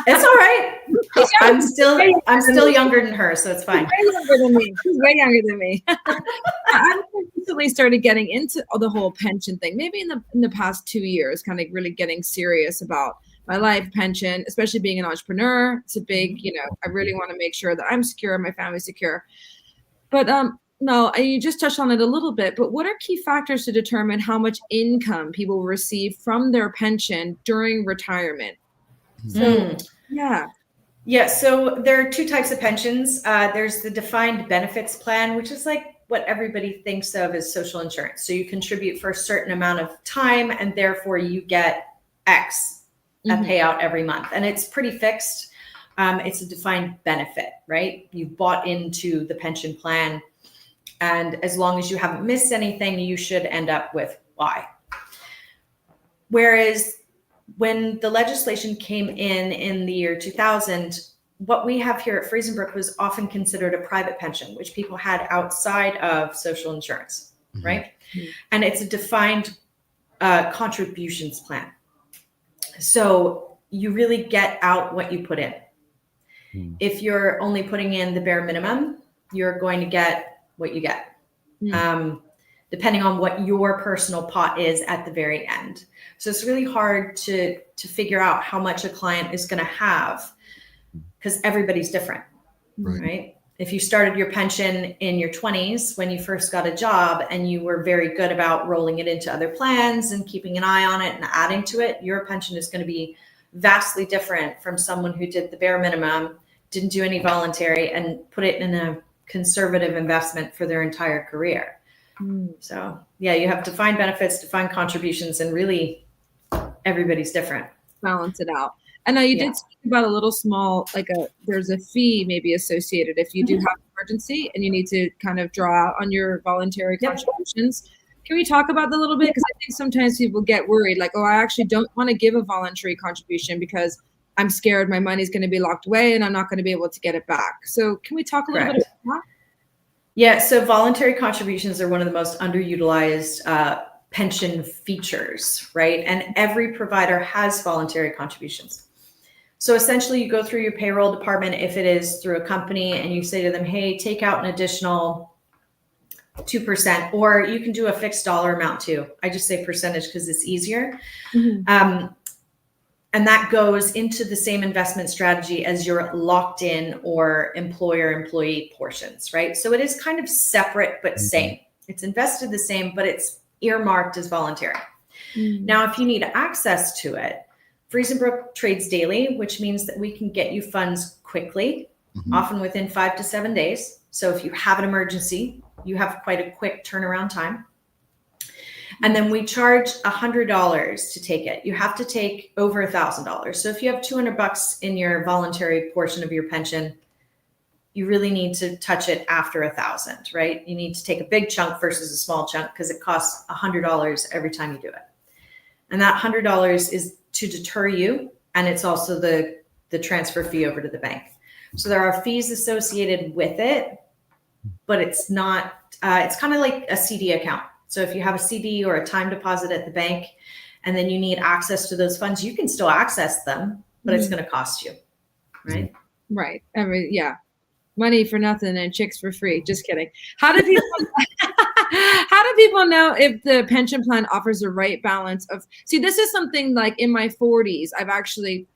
It's all right. I'm still younger than her, so it's fine. She's way younger than me. She's way younger than me. I recently started getting into the whole pension thing. Maybe in the past 2 years, kind of really getting serious about my life pension, especially being an entrepreneur. It's a big, I really want to make sure that I'm secure, my family's secure. But Mel, you just touched on it a little bit, but what are key factors to determine how much income people will receive from their pension during retirement? So, Yeah. So there are two types of pensions. There's the defined benefits plan, which is like what everybody thinks of as social insurance. So you contribute for a certain amount of time, and therefore you get X, a payout every month. And it's pretty fixed. It's a defined benefit, right? You bought into the pension plan. And as long as you haven't missed anything, you should end up with Y. Whereas when the legislation came in the year 2000, what we have here at Friesenbrook was often considered a private pension, which people had outside of social insurance, right? And it's a defined contributions plan. So you really get out what you put in. If you're only putting in the bare minimum, you're going to get what you get. Depending on what your personal pot is at the very end. So it's really hard to figure out how much a client is going to have because everybody's different, right? If you started your pension in your 20s when you first got a job and you were very good about rolling it into other plans and keeping an eye on it and adding to it, your pension is going to be vastly different from someone who did the bare minimum, didn't do any voluntary, and put it in a conservative investment for their entire career. So yeah, you have defined benefits, defined contributions, and really everybody's different. Balance it out. And now you did speak about a little small, there's a fee maybe associated if you do have an emergency and you need to kind of draw out on your voluntary contributions. Can we talk about that a little bit? Because I think sometimes people get worried, like, I actually don't want to give a voluntary contribution because I'm scared my money's going to be locked away and I'm not going to be able to get it back. So can we talk a little bit about that? Yeah, so voluntary contributions are one of the most underutilized pension features, right? And every provider has voluntary contributions. So essentially you go through your payroll department, if it is through a company, and you say to them, hey, take out an additional 2%, or you can do a fixed dollar amount too. I just say percentage because it's easier. And that goes into the same investment strategy as your locked in or employer-employee portions, right? So it is kind of separate, but same. It's invested the same, but it's earmarked as voluntary. Now, if you need access to it, Friesenbrook trades daily, which means that we can get you funds quickly, often within 5 to 7 days. So if you have an emergency, you have quite a quick turnaround time. And then we charge $100 to take it. You have to take over $1,000. So if you have $200 in your voluntary portion of your pension, you really need to touch it after $1,000, right? You need to take a big chunk versus a small chunk because it costs $100 every time you do it. And that $100 is to deter you. And it's also the transfer fee over to the bank. So there are fees associated with it, but it's not, it's kind of like a CD account. So if you have a CD or a time deposit at the bank, and then you need access to those funds, you can still access them, but it's going to cost you, right? Right. I mean, yeah. Money for nothing and chicks for free. Just kidding. How do people know if the pension plan offers the right balance of, see, this is something like in my 40s, I've actually,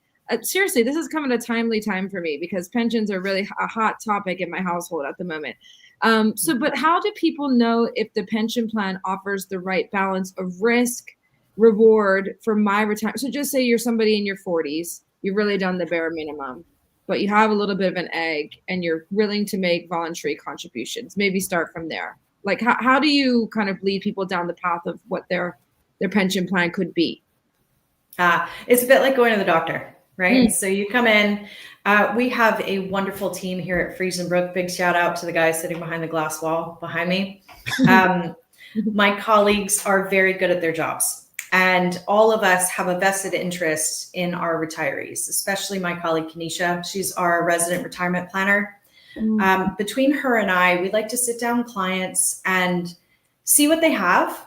seriously, this is coming at a timely time for me because pensions are really a hot topic in my household at the moment. But how do people know if the pension plan offers the right balance of risk, reward for my retirement? So just say you're somebody in your 40s, you've really done the bare minimum, but you have a little bit of an egg and you're willing to make voluntary contributions. Maybe start from there. Like how do you kind of lead people down the path of what their pension plan could be? It's a bit like going to the doctor, right? So you come in, we have a wonderful team here at Friesenbrook. Big shout out to the guys sitting behind the glass wall behind me. My colleagues are very good at their jobs. And all of us have a vested interest in our retirees, especially my colleague, Kenesha. She's our resident retirement planner. Between her and I, we like to sit down with clients and see what they have.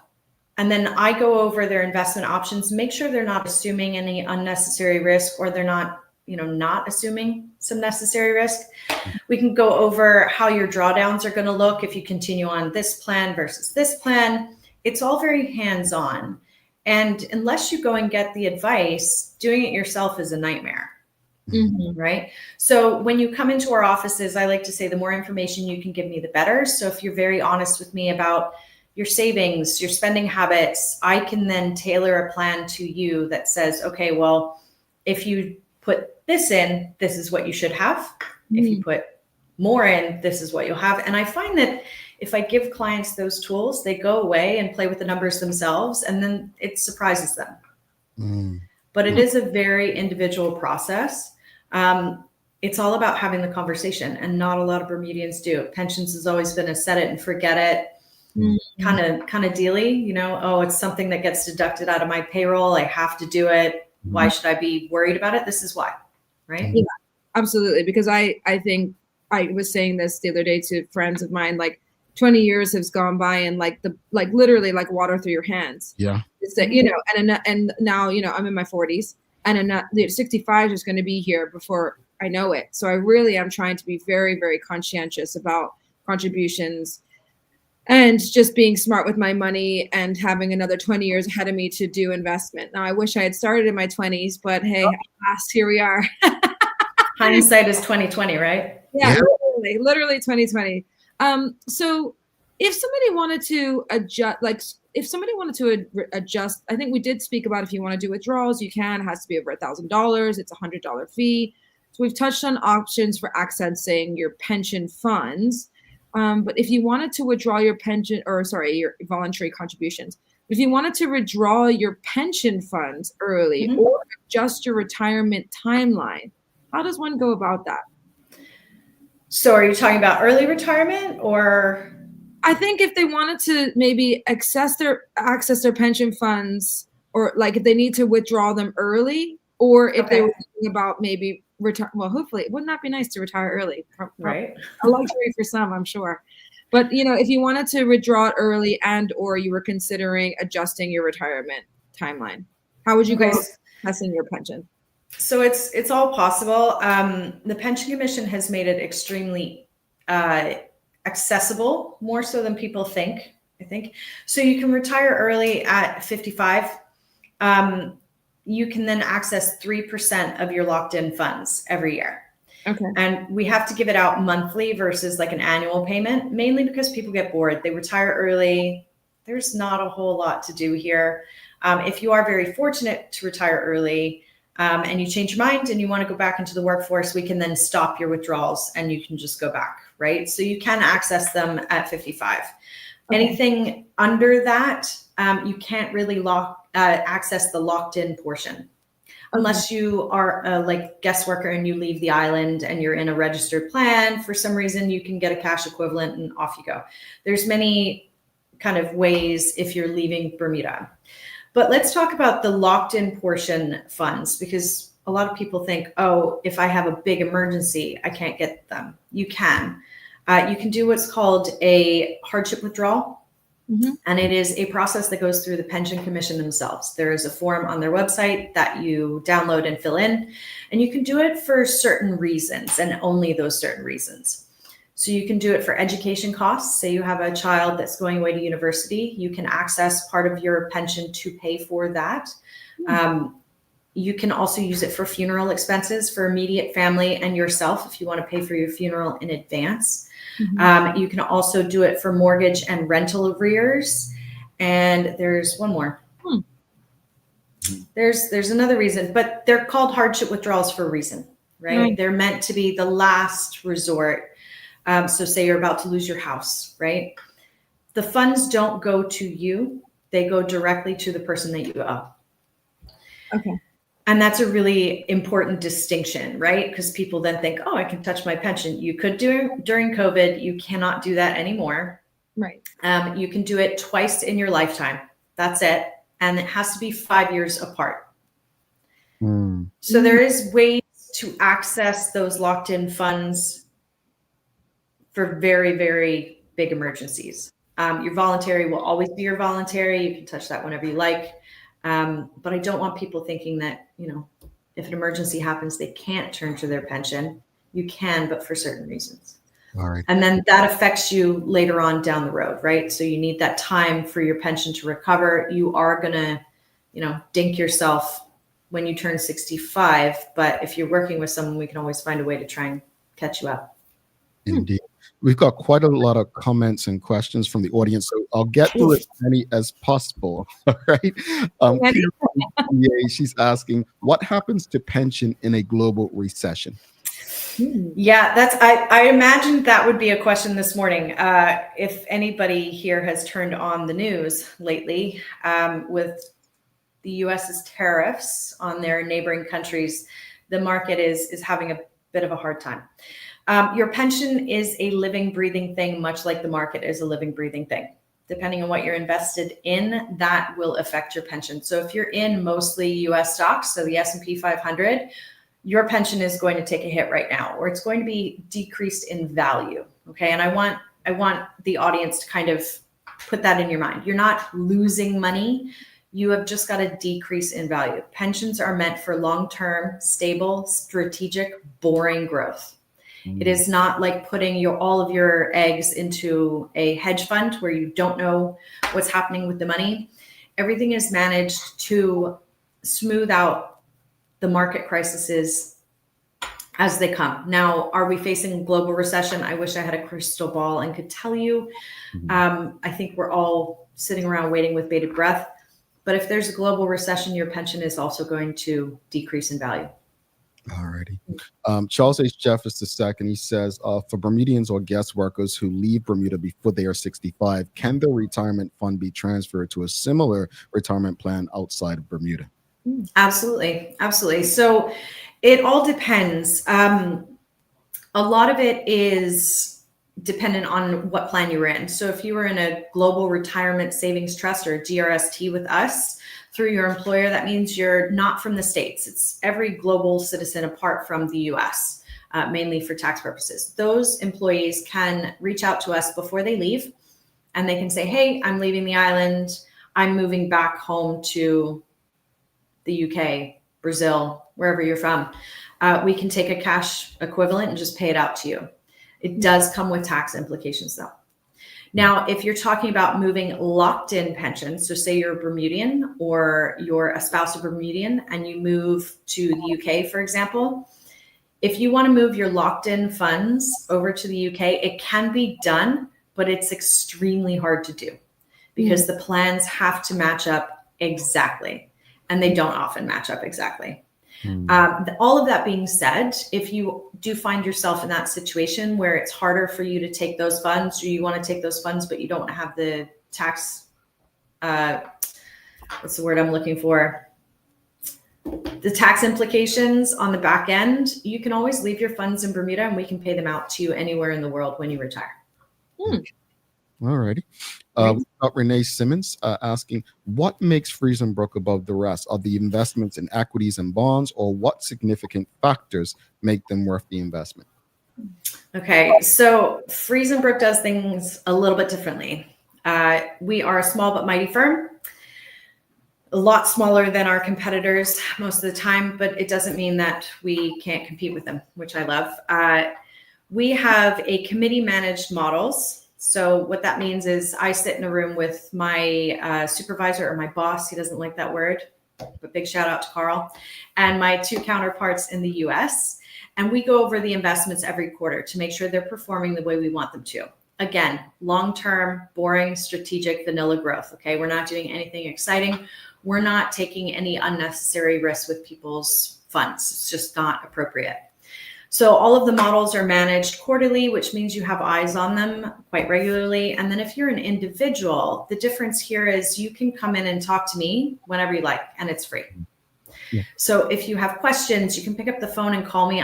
And then I go over their investment options, make sure they're not assuming any unnecessary risk, or they're not assuming some necessary risk. We can go over how your drawdowns are going to look if you continue on this plan versus this plan. It's all very hands-on. And unless you go and get the advice, doing it yourself is a nightmare, right? So when you come into our offices, I like to say the more information you can give me, the better. So if you're very honest with me about your savings, your spending habits, I can then tailor a plan to you that says, okay, well, if you put this in, this is what you should have. If you put more in, this is what you'll have. And I find that if I give clients those tools, they go away and play with the numbers themselves, and then it surprises them. But it is a very individual process. It's all about having the conversation, and not a lot of Bermudians do. Pensions has always been a set it and forget it kind of dealy, oh, it's something that gets deducted out of my payroll. I have to do it. Why should I be worried about it? This is why, right? Yeah, absolutely. Because I think I was saying this the other day to friends of mine, like 20 years has gone by and literally like water through your hands. Yeah. It's that, and now, I'm in my 40s and 65 is going to be here before I know it. So I really am trying to be very, very conscientious about contributions and just being smart with my money and having another 20 years ahead of me to do investment. Now, I wish I had started in my 20s, but hey, last here we are. Hindsight is 2020, right? Yeah. Literally 2020. So if somebody wanted to adjust, I think we did speak about if you want to do withdrawals, you can. It has to be over $1,000. It's $100 fee. So we've touched on options for accessing your pension funds. But if you wanted to withdraw your your voluntary contributions, if you wanted to withdraw your pension funds early or adjust your retirement timeline, how does one go about that? So are you talking about early retirement, or? I think if they wanted to maybe access their pension funds, or like if they need to withdraw them early, or if they were thinking about maybe retire. Well, hopefully, wouldn't that be nice to retire early? Right. A luxury for some, I'm sure. But if you wanted to withdraw it early or you were considering adjusting your retirement timeline, how would you go assessing your pension? So it's all possible. The Pension Commission has made it extremely accessible, more so than people think, I think. So you can retire early at 55. You can then access 3% of your locked in funds every year. Okay. And we have to give it out monthly versus like an annual payment, mainly because people get bored. They retire early. There's not a whole lot to do here. If you are very fortunate to retire early, and you change your mind and you want to go back into the workforce, we can then stop your withdrawals and you can just go back, right? So you can access them at 55. Okay. Anything under that, you can't really access the locked in portion. Unless you are a guest worker and you leave the island and you're in a registered plan, for some reason you can get a cash equivalent and off you go. There's many kind of ways if you're leaving Bermuda. But let's talk about the locked in portion funds, because a lot of people think, oh, if I have a big emergency, I can't get them. You can. You can do what's called a hardship withdrawal. And it is a process that goes through the Pension Commission themselves. There is a form on their website that you download and fill in, and you can do it for certain reasons and only those certain reasons. So you can do it for education costs. Say you have a child that's going away to university, you can access part of your pension to pay for that. You can also use it for funeral expenses for immediate family and yourself if you want to pay for your funeral in advance. You can also do it for mortgage and rental arrears. And there's one more. There's another reason, but they're called hardship withdrawals for a reason, right? They're meant to be the last resort. So say you're about to lose your house, right? The funds don't go to you. They go directly to the person that you owe. Okay. And that's a really important distinction, right? Because people then think, oh, I can touch my pension. You could do it during COVID. You cannot do that anymore. Right. You can do it twice in your lifetime. That's it. And it has to be 5 years apart. So there is ways to access those locked in funds for very, very big emergencies. Your voluntary will always be your voluntary. You can touch that whenever you like. But I don't want people thinking that, if an emergency happens, they can't turn to their pension. You can, but for certain reasons. All right. And then that affects you later on down the road, right? So you need that time for your pension to recover. You are going to, dink yourself when you turn 65. But if you're working with someone, we can always find a way to try and catch you up. Indeed. We've got quite a lot of comments and questions from the audience, so I'll get through as many as possible. All right. She's asking, what happens to pension in a global recession? Yeah, I imagined that would be a question this morning. If anybody here has turned on the news lately, with the US's tariffs on their neighboring countries, the market is having a bit of a hard time. Your pension is a living, breathing thing, much like the market is a living, breathing thing. Depending on what you're invested in, that will affect your pension. So if you're in mostly US stocks, so the S&P 500, your pension is going to take a hit right now, or it's going to be decreased in value. Okay. And I want the audience to kind of put that in your mind. You're not losing money. You have just got a decrease in value. Pensions are meant for long-term, stable, strategic, boring growth. It is not like putting all of your eggs into a hedge fund where you don't know what's happening with the money. Everything is managed to smooth out the market crises as they come. Now, are we facing global recession? I wish I had a crystal ball and could tell you. I think we're all sitting around waiting with bated breath. But if there's a global recession, your pension is also going to decrease in value. All righty. Charles H. Jeffers II, he says, for Bermudians or guest workers who leave Bermuda before they are 65, can their retirement fund be transferred to a similar retirement plan outside of Bermuda? Absolutely. Absolutely. So it all depends. A lot of it is dependent on what plan you were in. So if you were in a global retirement savings trust or GRST with us, through your employer, that means you're not from the States. It's every global citizen apart from the US, mainly for tax purposes. Those employees can reach out to us before they leave, and they can say, hey, I'm leaving the island. I'm moving back home to the UK, Brazil, wherever you're from. We can take a cash equivalent and just pay it out to you. It does come with tax implications though. Now, if you're talking about moving locked in pensions, so say you're a Bermudian or you're a spouse of Bermudian and you move to the UK, for example, if you want to move your locked in funds over to the UK, it can be done, but it's extremely hard to do because the plans have to match up exactly, and they don't often match up exactly. All of that being said, if you do find yourself in that situation where it's harder for you to take those funds, or you want to take those funds, but you don't have the tax, what's the word I'm looking for? The tax implications on the back end, you can always leave your funds in Bermuda and we can pay them out to you anywhere in the world when you retire. All righty. We've got Renee Simmons asking, what makes Friesenbrook above the rest? Are the investments in equities and bonds, or what significant factors make them worth the investment? Okay, so Friesenbrook does things a little bit differently. We are a small but mighty firm, a lot smaller than our competitors most of the time, but it doesn't mean that we can't compete with them, which I love. We have a committee managed models. So what that means is I sit in a room with my supervisor or my boss. He doesn't like that word, but big shout out to Carl, and my two counterparts in the US. And we go over the investments every quarter to make sure they're performing the way we want them to. Again, long-term, boring, strategic, vanilla growth. Okay, we're not doing anything exciting. We're not taking any unnecessary risks with people's funds. It's just not appropriate. So all of the models are managed quarterly, which means you have eyes on them quite regularly. And then if you're an individual, the difference here is you can come in and talk to me whenever you like, and it's free. Yeah. So if you have questions, you can pick up the phone and call me.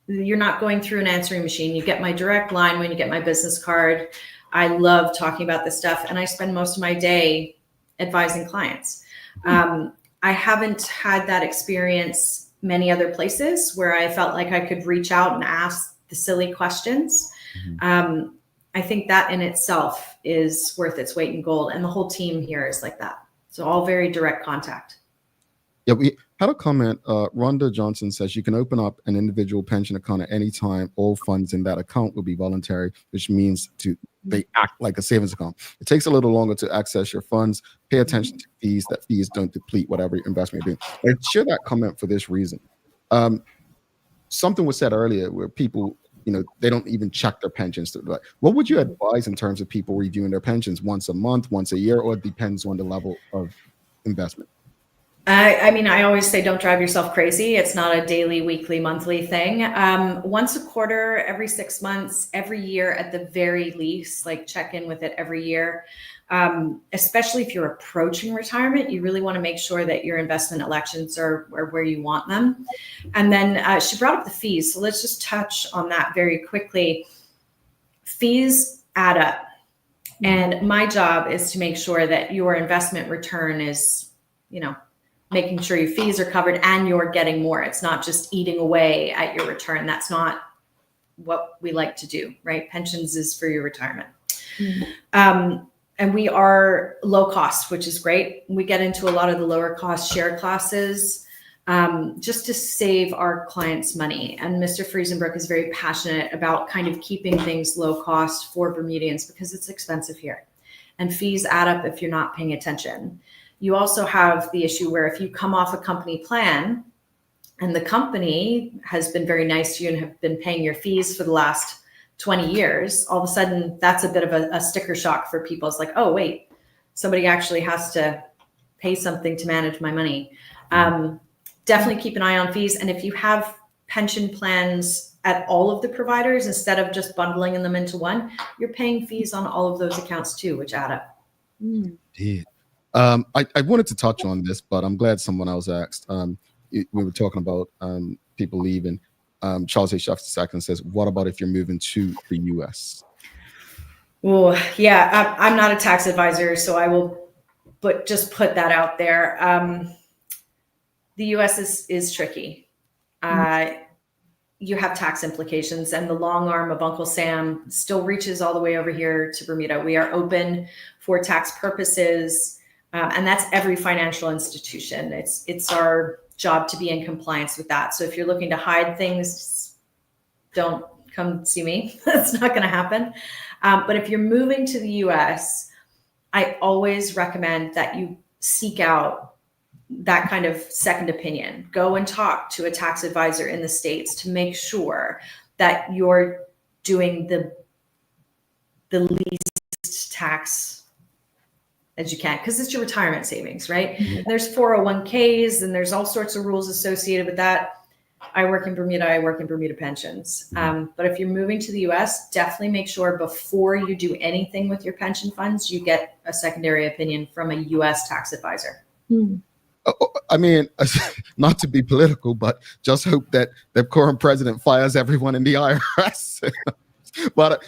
You're not going through an answering machine. You get my direct line when you get my business card. I love talking about this stuff, and I spend most of my day advising clients. I haven't had that experience many other places where I felt like I could reach out and ask the silly questions. I think that in itself is worth its weight in gold, and the whole team here is like that. So all very direct contact. Yeah, we had a comment. Rhonda Johnson says you can open up an individual pension account at any time. All funds in that account will be voluntary, which means they act like a savings account. It takes a little longer to access your funds. Pay attention to fees. That fees don't deplete whatever investment you're doing. I share that comment for this reason. Something was said earlier where people, they don't even check their pensions. What would you advise in terms of people reviewing their pensions once a month, once a year, or it depends on the level of investment? I mean, I always say don't drive yourself crazy. It's not a daily, weekly, monthly thing. Once a quarter, every 6 months, every year at the very least, like check in with it every year. Especially if you're approaching retirement, you really want to make sure that your investment elections are where you want them. And then she brought up the fees. So let's just touch on that very quickly. Fees add up. And my job is to make sure that your investment return is, making sure your fees are covered and you're getting more. It's not just eating away at your return. That's not what we like to do, right? Pensions is for your retirement. And we are low cost, which is great. We get into a lot of the lower cost share classes just to save our clients money. And Mr. Friesenbrook is very passionate about kind of keeping things low cost for Bermudians because it's expensive here. And fees add up if you're not paying attention. You also have the issue where if you come off a company plan and the company has been very nice to you and have been paying your fees for the last 20 years, all of a sudden that's a bit of a sticker shock for people. It's like, oh, wait, somebody actually has to pay something to manage my money. Definitely keep an eye on fees. And if you have pension plans at all of the providers, instead of just bundling them into one, you're paying fees on all of those accounts too, which add up. Indeed. I wanted to touch on this, but I'm glad someone else asked. We were talking about people leaving. Charles A. Shuff II says, what about if you're moving to the U.S.? Oh, yeah, I'm not a tax advisor, so I will just put that out there. The U.S. is tricky. You have tax implications, and the long arm of Uncle Sam still reaches all the way over here to Bermuda. We are open for tax purposes. And that's every financial institution. It's our job to be in compliance with that. So if you're looking to hide things, don't come see me. That's not going to happen. But if you're moving to the US, I always recommend that you seek out that kind of second opinion. Go and talk to a tax advisor in the States to make sure that you're doing the least tax as you can, because it's your retirement savings, right? There's 401ks and there's all sorts of rules associated with that. I work in Bermuda, I work in Bermuda pensions. But if you're moving to the US, definitely make sure before you do anything with your pension funds, you get a secondary opinion from a US tax advisor. I mean, not to be political, but just hope that the current president fires everyone in the IRS. But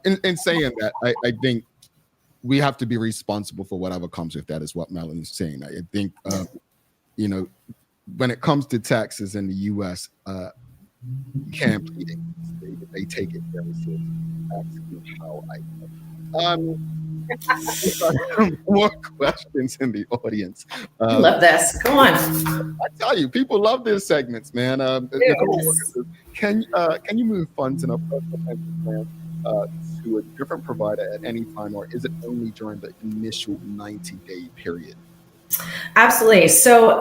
in saying that, I think we have to be responsible for whatever comes with that, is what Melanie's saying. I think, when it comes to taxes in the U.S., you can't plead it. They take it very seriously. That's how I More questions in the audience. I love this. Go on. I tell you, people love these segments, man. Nicole, can you move funds in a personal pension plan to a different provider at any time, or is it only during the initial 90-day period? Absolutely. So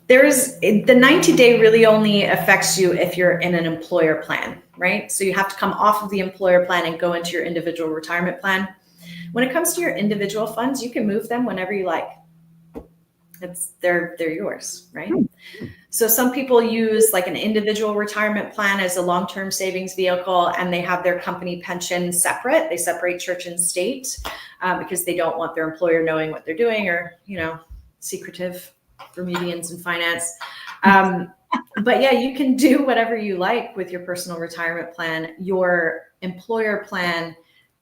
there's the 90-day really only affects you if you're in an employer plan, right? So you have to come off of the employer plan and go into your individual retirement plan. When it comes to your individual funds, you can move them whenever you like. They're yours, right? So some people use like an individual retirement plan as a long-term savings vehicle, and they have their company pension separate. They separate church and state because they don't want their employer knowing what they're doing, or, you know, secretive Bermudians in finance. But yeah, you can do whatever you like with your personal retirement plan. Your employer plan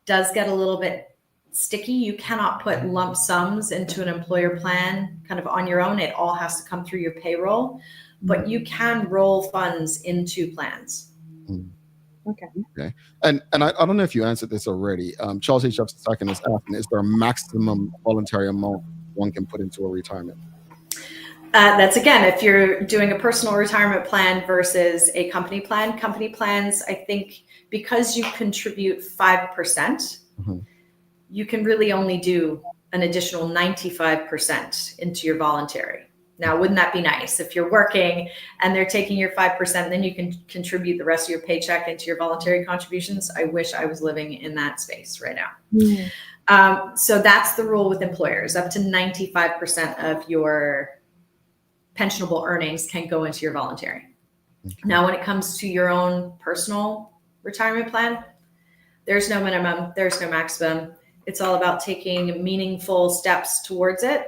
does get a little bit sticky. You cannot put lump sums into an employer plan kind of on your own. It all has to come through your payroll, but you can roll funds into plans. Okay. And I don't know if you answered this already. Charles H. Jefferson II is asking, is there a maximum voluntary amount one can put into a retirement? That's, again, if you're doing a personal retirement plan versus a company plan. Company plans, I think, because you contribute 5%, you can really only do an additional 95% into your voluntary. Now, wouldn't that be nice? If you're working and they're taking your 5%, then you can contribute the rest of your paycheck into your voluntary contributions. I wish I was living in that space right now. So that's the rule with employers. Up to 95% of your pensionable earnings can go into your voluntary. Now, when it comes to your own personal retirement plan, there's no minimum, there's no maximum. It's all about taking meaningful steps towards it.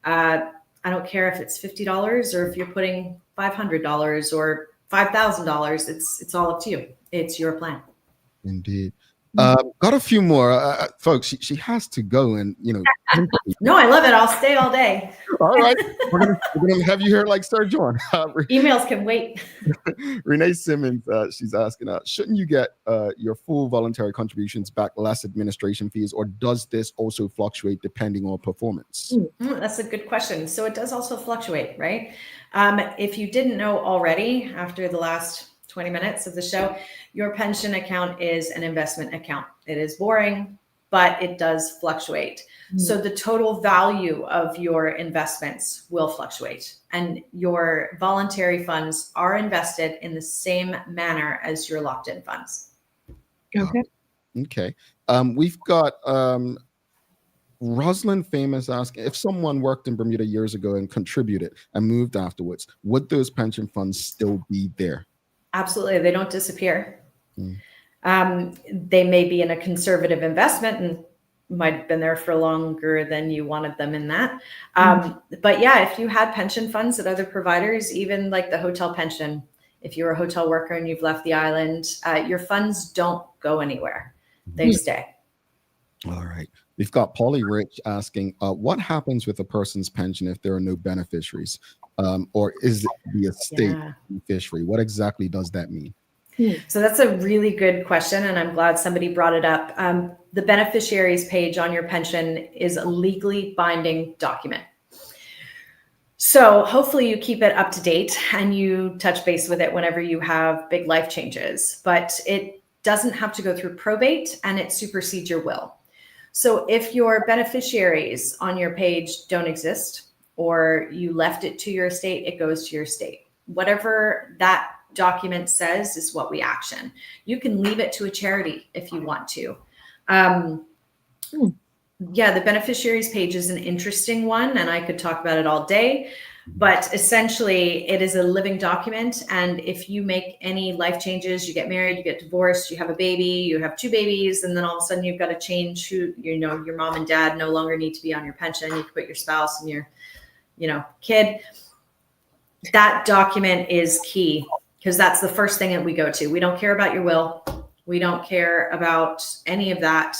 I don't care if it's $50 or if you're putting $500 or $5,000. It's all up to you. It's your plan. Indeed. Got a few more, folks. She has to go, and you know. No, I love it. I'll stay all day. All right, we're gonna have you here like Sir John. Emails can wait. Renee Simmons, she's asking, shouldn't you get your full voluntary contributions back less administration fees, or does this also fluctuate depending on performance? That's a good question. So it does also fluctuate, right? If you didn't know already, after the last 20 minutes of the show, your pension account is an investment account. It is boring, but it does fluctuate. So the total value of your investments will fluctuate, and your voluntary funds are invested in the same manner as your locked-in funds. Okay. We've got Rosalind Famous asking, if someone worked in Bermuda years ago and contributed and moved afterwards, would those pension funds still be there? Absolutely. They don't disappear. They may be in a conservative investment and might have been there for longer than you wanted them in that. But yeah, if you had pension funds at other providers, even like the hotel pension, if you're a hotel worker and you've left the island, your funds don't go anywhere. They stay. All right. We've got Polly Rich asking, what happens with a person's pension if there are no beneficiaries? Or is it the estate beneficiary? What exactly does that mean? So that's a really good question, and I'm glad somebody brought it up. The beneficiaries page on your pension is a legally binding document. So hopefully you keep it up to date and you touch base with it whenever you have big life changes, but it doesn't have to go through probate, and it supersedes your will. So if your beneficiaries on your page don't exist, or you left it to your estate, it goes to your estate. Whatever that document says is what we action. You can leave it to a charity if you want to. Yeah, the beneficiaries page is an interesting one, and I could talk about it all day, but essentially it is a living document. And if you make any life changes, you get married, you get divorced, you have a baby, you have two babies, and then all of a sudden you've got to change who, you know, your mom and dad no longer need to be on your pension. You can put your spouse and your, you know, kid. That document is key, because that's the first thing that we go to. We don't care about your will. We don't care about any of that.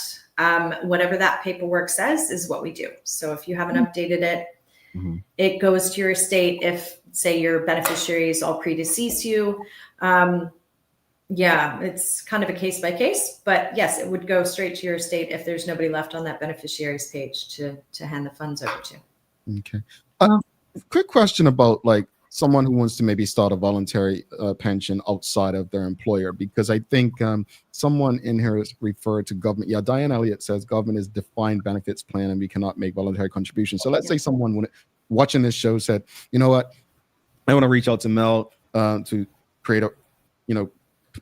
Whatever that paperwork says is what we do. So if you haven't updated it, it goes to your estate. If, say, your beneficiaries all predecease you, Yeah, it's kind of a case by case, but yes, it would go straight to your estate if there's nobody left on that beneficiaries page to hand the funds over to. Okay. Quick question about like someone who wants to maybe start a voluntary pension outside of their employer, because I think someone in here has referred to government. Yeah, Diane Elliott says government is defined benefits plan and we cannot make voluntary contributions. So let's say someone watching this show said, you know what, I want to reach out to Mel to create a,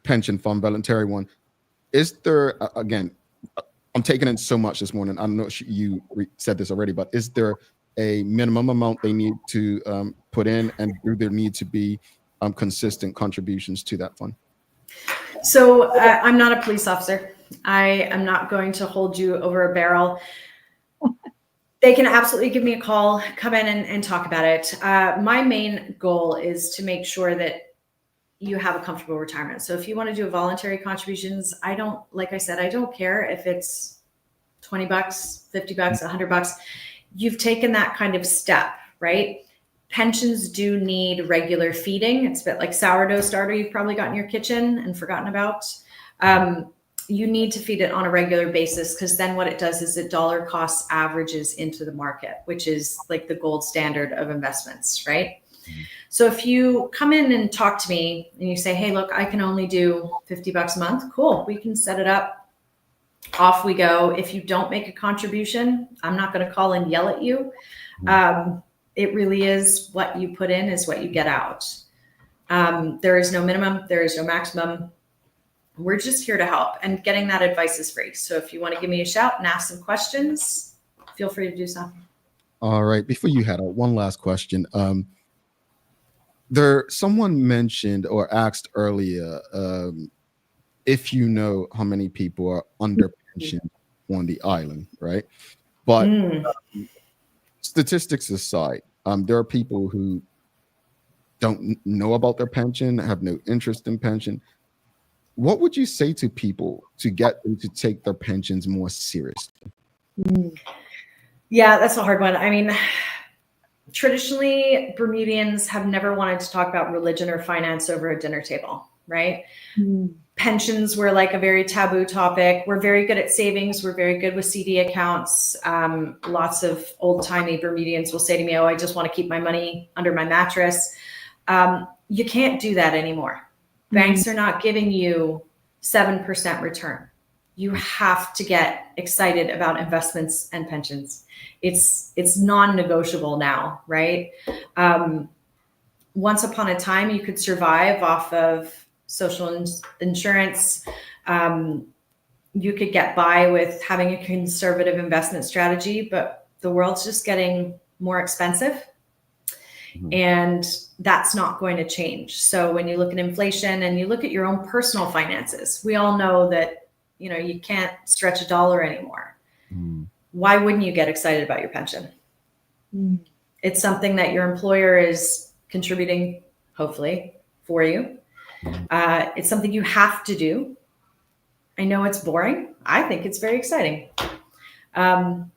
pension fund, voluntary one. Is there, again, I'm taking in so much this morning. I don't know if you said this already, but is there a minimum amount they need to put in, and do there need to be consistent contributions to that fund? So I'm not a police officer. I am not going to hold you over a barrel. They can absolutely give me a call, come in and talk about it. My main goal is to make sure that you have a comfortable retirement. So if you want to do voluntary contributions, like I said, I don't care if it's $20, $50, $100. You've taken that kind of step, right? Pensions do need regular feeding. It's a bit like sourdough starter you've probably got in your kitchen and forgotten about. You need to feed it on a regular basis, because then what it does is it dollar cost averages into the market, which is like the gold standard of investments, right? So if you come in and talk to me and you say, hey, look, I can only do $50 a month. Cool. We can set it up. Off we go. If you don't make a contribution, I'm not going to call and yell at you. It really is what you put in is what you get out. There is no minimum. There is no maximum. We're just here to help, and getting that advice is free. So if you want to give me a shout and ask some questions, feel free to do so. All right. Before you head out, one last question. Someone mentioned or asked earlier if you know how many people are under pensioned on the island, right? But statistics aside, there are people who don't know about their pension, have no interest in pension. What would you say to people to get them to take their pensions more seriously? Yeah, that's a hard one. I mean, traditionally, Bermudians have never wanted to talk about religion or finance over a dinner table, right? Pensions were like a very taboo topic. We're very good at savings. We're very good with CD accounts. Lots of old-timey Bermudians will say to me, oh, I just want to keep my money under my mattress. You can't do that anymore. Banks are not giving you 7% return. You have to get excited about investments and pensions. It's non-negotiable now, right? Once upon a time, you could survive off of social insurance. You could get by with having a conservative investment strategy, but the world's just getting more expensive. And that's not going to change. So when you look at inflation and you look at your own personal finances, we all know that, you can't stretch a dollar anymore. Why wouldn't you get excited about your pension? It's something that your employer is contributing, hopefully, for you. It's something you have to do. I know it's boring. I think it's very exciting. Bermudians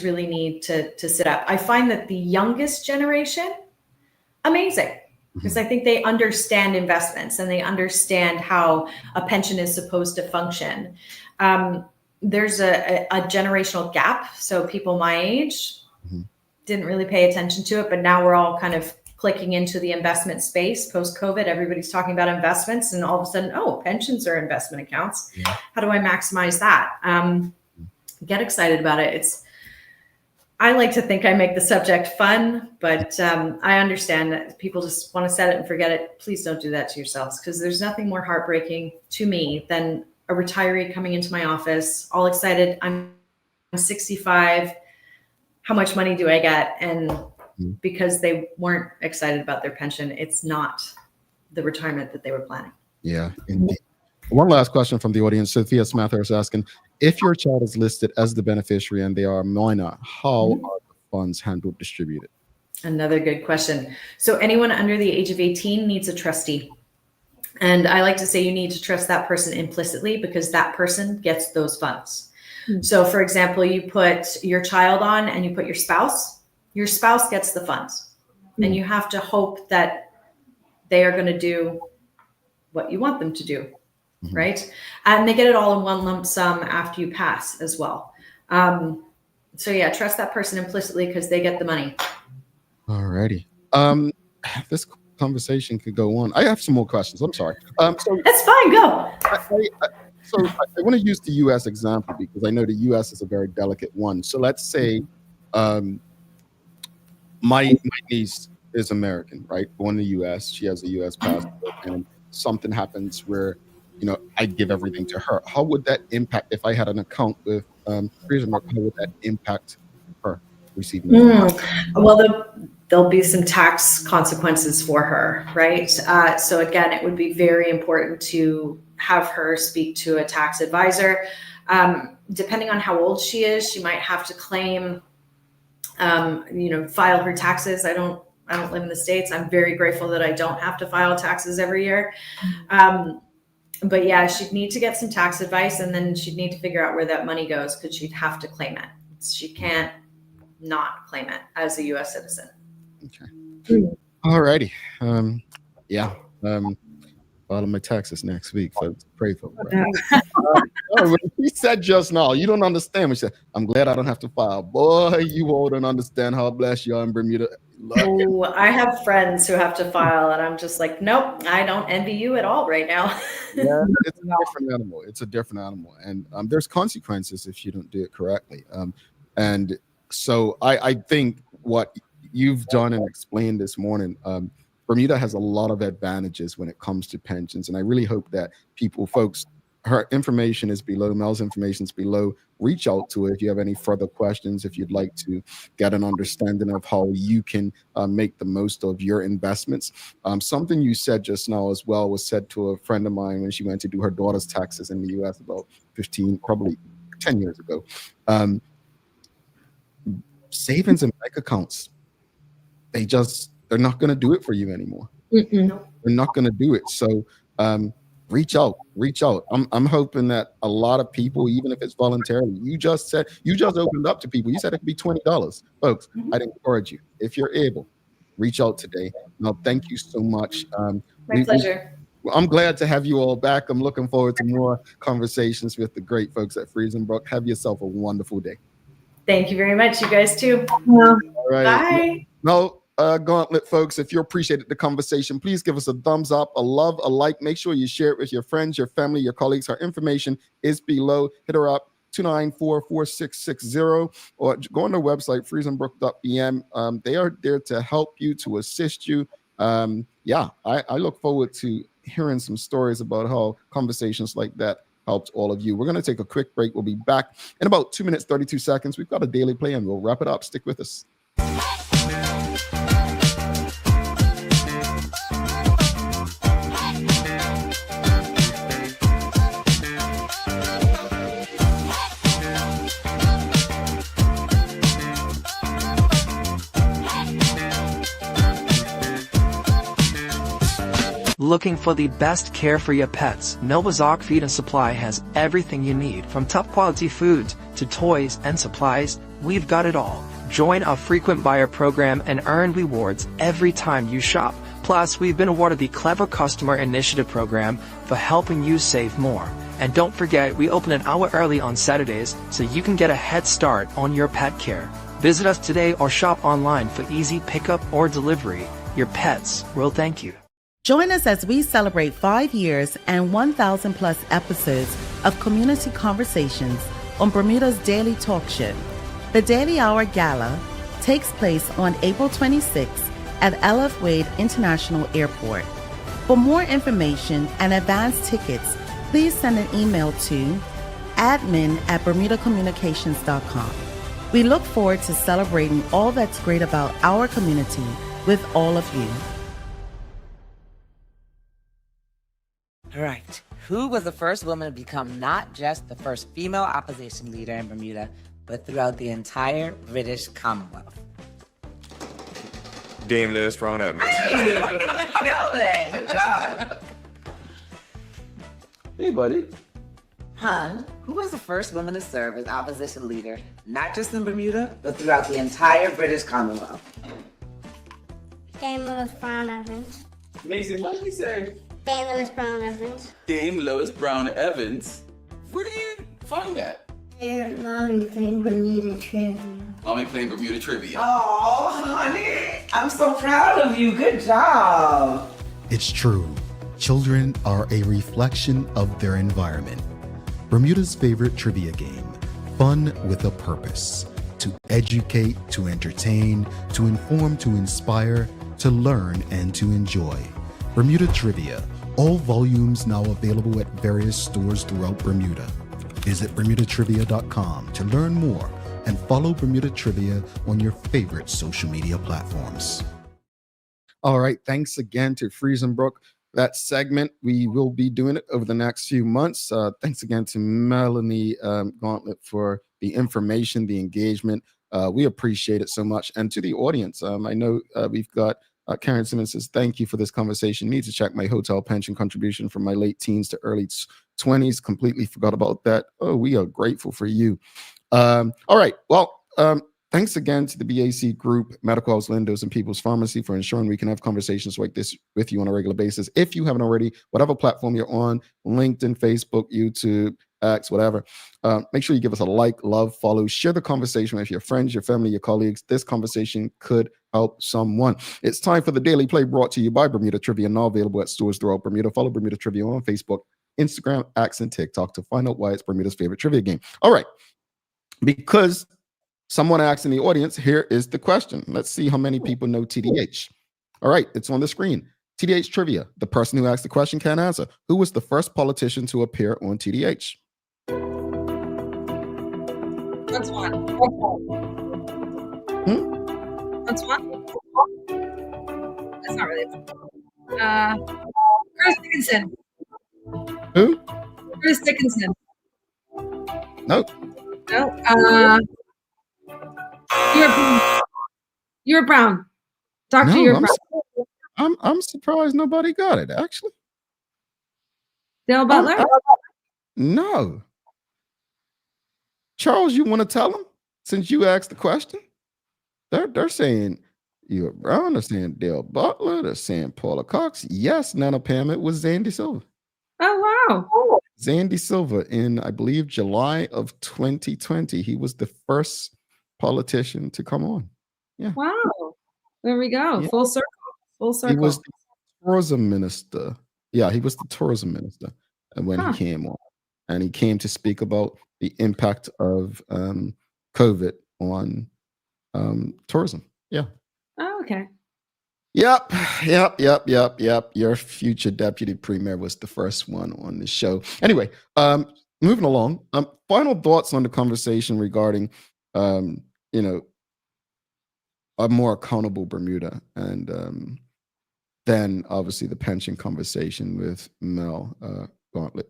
really need to sit up. I find that the youngest generation, amazing, because I think they understand investments and they understand how a pension is supposed to function. There's a generational gap. So people my age didn't really pay attention to it, but now we're all kind of clicking into the investment space post-COVID. Everybody's talking about investments, and all of a sudden, oh, pensions are investment accounts. How do I maximize that? Get excited about it. I like to think I make the subject fun, but I understand that people just want to set it and forget it. Please don't do that to yourselves, because there's nothing more heartbreaking to me than a retiree coming into my office all excited. I'm 65. How much money do I get? And because they weren't excited about their pension, it's not the retirement that they were planning. Yeah, indeed. One last question from the audience. Sophia Smather is asking, if your child is listed as the beneficiary and they are a minor, how are the funds handled, distributed? Another good question. So anyone under the age of 18 needs a trustee. And I like to say you need to trust that person implicitly, because that person gets those funds. So for example, you put your child on and you put your spouse gets the funds. And you have to hope that they are going to do what you want them to do, right? And they get it all in one lump sum after you pass as well. So yeah, trust that person implicitly because they get the money. Alrighty. This conversation could go on. I have some more questions. I'm sorry. So that's fine. Go. I want to use the U.S. example because I know the U.S. is a very delicate one. So let's say my niece is American, right? Born in the U.S. She has a U.S. passport, and something happens where, you know, I give everything to her. How would that impact if I had an account with Freedom? How would that impact her receiving? Well, there'll be some tax consequences for her, right? So again, it would be very important to have her speak to a tax advisor. Depending on how old she is, she might have to claim, file her taxes. I don't live in the States. I'm very grateful that I don't have to file taxes every year. But yeah, she'd need to get some tax advice, and then she'd need to figure out where that money goes because she'd have to claim it. She can't not claim it as a U.S. citizen. Okay. All righty. Filing my taxes next week, folks. Pray for me. Right? He said just now, you don't understand. He said, I'm glad I don't have to file. Boy, you all don't understand how blessed you are in Bermuda. Oh, I have friends who have to file, and I'm just like, nope, I don't envy you at all right now. Yeah, it's a different animal. It's a different animal. And there's consequences if you don't do it correctly. And so I think what you've done and explained this morning, Bermuda has a lot of advantages when it comes to pensions. And I really hope that folks, her information is below, Mel's information is below. Reach out to her if you have any further questions, if you'd like to get an understanding of how you can make the most of your investments. Something you said just now as well was said to a friend of mine when she went to do her daughter's taxes in the US about probably 10 years ago. Savings and bank accounts, they're not going to do it for you anymore. They're not going to do it. So reach out. I'm hoping that a lot of people, even if it's voluntarily, you just opened up to people. You said it could be $20. Folks, I'd encourage you, if you're able, reach out today. Now, thank you so much. My pleasure. I'm glad to have you all back. I'm looking forward to more conversations with the great folks at Friesenbrook. Have yourself a wonderful day. Thank you very much. You guys too. All right. Bye. No, Gauntlet folks, if you appreciated the conversation, please give us a thumbs up, a love, a like. Make sure you share it with your friends, your family, your colleagues. Her information is below. Hit her up, 294-4660, or go on their website, friesenbrook.bm. They are there to help you, to assist you. I look forward to hearing some stories about how conversations like that helped all of you. We're going to take a quick break. We'll be back in about 2 minutes, 32 seconds. We've got a daily play and we'll wrap it up. Stick with us. Looking for the best care for your pets? Novazok Feed and Supply has everything you need, from top quality foods to toys and supplies. We've got it all. Join our frequent buyer program and earn rewards every time you shop. Plus, we've been awarded the Clever Customer Initiative program for helping you save more. And don't forget, we open an hour early on Saturdays so you can get a head start on your pet care. Visit us today or shop online for easy pickup or delivery. Your pets will thank you. Join us as we celebrate 5 years and 1,000 plus episodes of community conversations on Bermuda's daily talk show. The Daily Hour Gala takes place on April 26th at LF Wade International Airport. For more information and advance tickets, please send an email to admin@bermudacommunications.com. We look forward to celebrating all that's great about our community with all of you. Right. Who was the first woman to become not just the first female opposition leader in Bermuda, but throughout the entire British Commonwealth? Dame Liz thrown at me. Hey, buddy. Hun, who was the first woman to serve as opposition leader, not just in Bermuda, but throughout the entire British Commonwealth? Dame Liz Brown Evans. Mason, what did you say? Dame Lois Brown Evans. Dame Lois Brown Evans? Where do you find that? Mommy playing Bermuda trivia. Mommy playing Bermuda trivia. Oh, honey, I'm so proud of you. Good job. It's true. Children are a reflection of their environment. Bermuda's favorite trivia game, fun with a purpose. To educate, to entertain, to inform, to inspire, to learn, and to enjoy. Bermuda Trivia, all volumes now available at various stores throughout Bermuda. Visit bermudatrivia.com to learn more and follow Bermuda Trivia on your favorite social media platforms. All right. Thanks again to Friesenbrook. That segment, we will be doing it over the next few months. Thanks again to Melanie Gauntlett for the information, the engagement. We appreciate it so much. And to the audience, I know we've got Karen Simmons says, thank you for this conversation. Need to check my hotel pension contribution from my late teens to early 20s. Completely forgot about that. Oh, we are grateful for you. All right. Well, thanks again to the BAC Group, Medical House Lindos, and People's Pharmacy for ensuring we can have conversations like this with you on a regular basis. If you haven't already, whatever platform you're on, LinkedIn, Facebook, YouTube, X, whatever, make sure you give us a like, love, follow, share the conversation with your friends, your family, your colleagues. This conversation could help someone. It's time for the Daily Play, brought to you by Bermuda Trivia, now available at stores throughout Bermuda. Follow Bermuda Trivia on Facebook, Instagram, X, and TikTok to find out why it's Bermuda's favorite trivia game. All right. Because someone asked in the audience, here is the question. Let's see how many people know TDH. All right, it's on the screen. TDH trivia. The person who asked the question can't answer. Who was the first politician to appear on TDH? That's one. That's one. That's not really. Chris Dickinson. Who? Chris Dickinson. Nope. No. You're Brown. Dr. No, You're Brown. I'm surprised nobody got it, actually. Dale Butler? No. Charles, you want to tell them since you asked the question? They're saying you're Brown. They're saying Dale Butler. They're saying Paula Cox. Yes, Nana Pam, it was Zandy Silva. Oh, wow. Zandy Silva in, I believe, July of 2020. He was the first politician to come on. Yeah. Wow. There we go. Yeah. Full circle. Full circle. He was the tourism minister. Yeah, he was the tourism minister when he came on. And he came to speak about the impact of COVID on tourism. Yeah. Oh, okay. Yep. Your future deputy premier was the first one on the show. Anyway, moving along. Final thoughts on the conversation regarding, a more accountable Bermuda, and then obviously the pension conversation with Mel Gauntlett.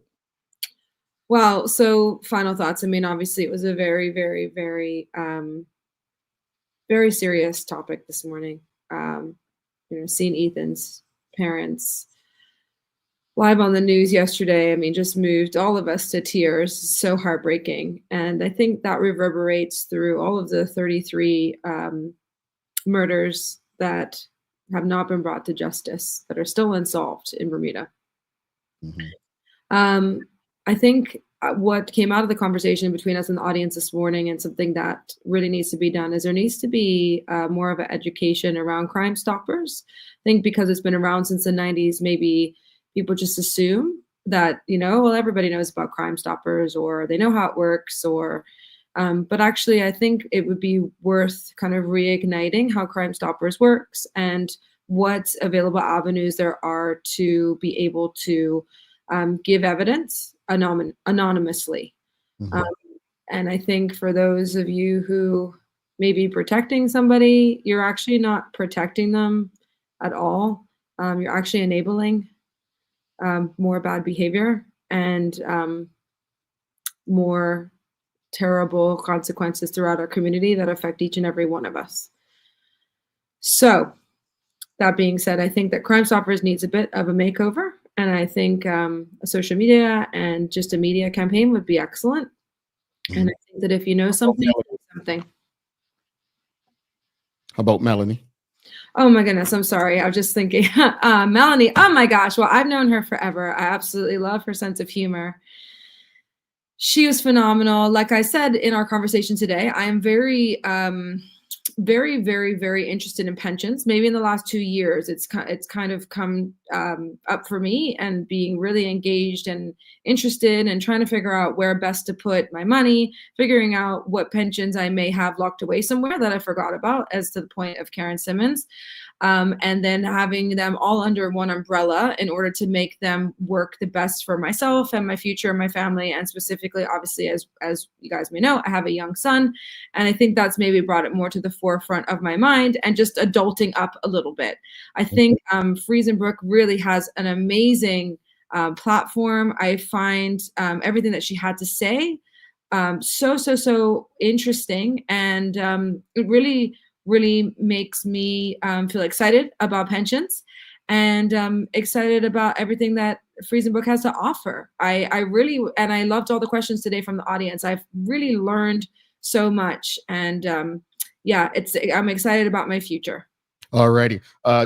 Wow. So final thoughts. I mean, obviously it was a very, very, very, very serious topic this morning. Seeing Ethan's parents live on the news yesterday, I mean, just moved all of us to tears. So heartbreaking. And I think that reverberates through all of the 33 murders that have not been brought to justice, that are still unsolved in Bermuda. Mm-hmm. I think what came out of the conversation between us and the audience this morning, and something that really needs to be done, is there needs to be more of an education around Crime Stoppers. I think because it's been around since the 90s, maybe people just assume that, well, everybody knows about Crime Stoppers, or they know how it works, or but actually I think it would be worth kind of reigniting how Crime Stoppers works and what available avenues there are to be able to give evidence anonymously. Mm-hmm. And I think for those of you who may be protecting somebody, you're actually not protecting them at all. You're actually enabling more bad behavior and more terrible consequences throughout our community that affect each and every one of us. So that being said, I think that Crime Stoppers needs a bit of a makeover. And I think social media and just a media campaign would be excellent. Mm-hmm. And I think that if you know something, do something. How about Melanie? Oh my goodness, I'm sorry. I was just thinking, Melanie. Oh my gosh. Well, I've known her forever. I absolutely love her sense of humor. She was phenomenal. Like I said in our conversation today, I am very, very, very, very interested in pensions. Maybe in the last 2 years, it's kind of come up for me, and being really engaged and interested and trying to figure out where best to put my money, figuring out what pensions I may have locked away somewhere that I forgot about, as to the point of Karen Simmons. And then having them all under one umbrella in order to make them work the best for myself and my future and my family. And specifically, obviously, as you guys may know, I have a young son, and I think that's maybe brought it more to the forefront of my mind, and just adulting up a little bit. I think Friesenbrook really has an amazing platform. I find everything that she had to say so interesting, and it really makes me feel excited about pensions, and excited about everything that Friesenbrook has to offer. I really, and I loved all the questions today from the audience. I've really learned so much, and yeah, I'm excited about my future. Alrighty.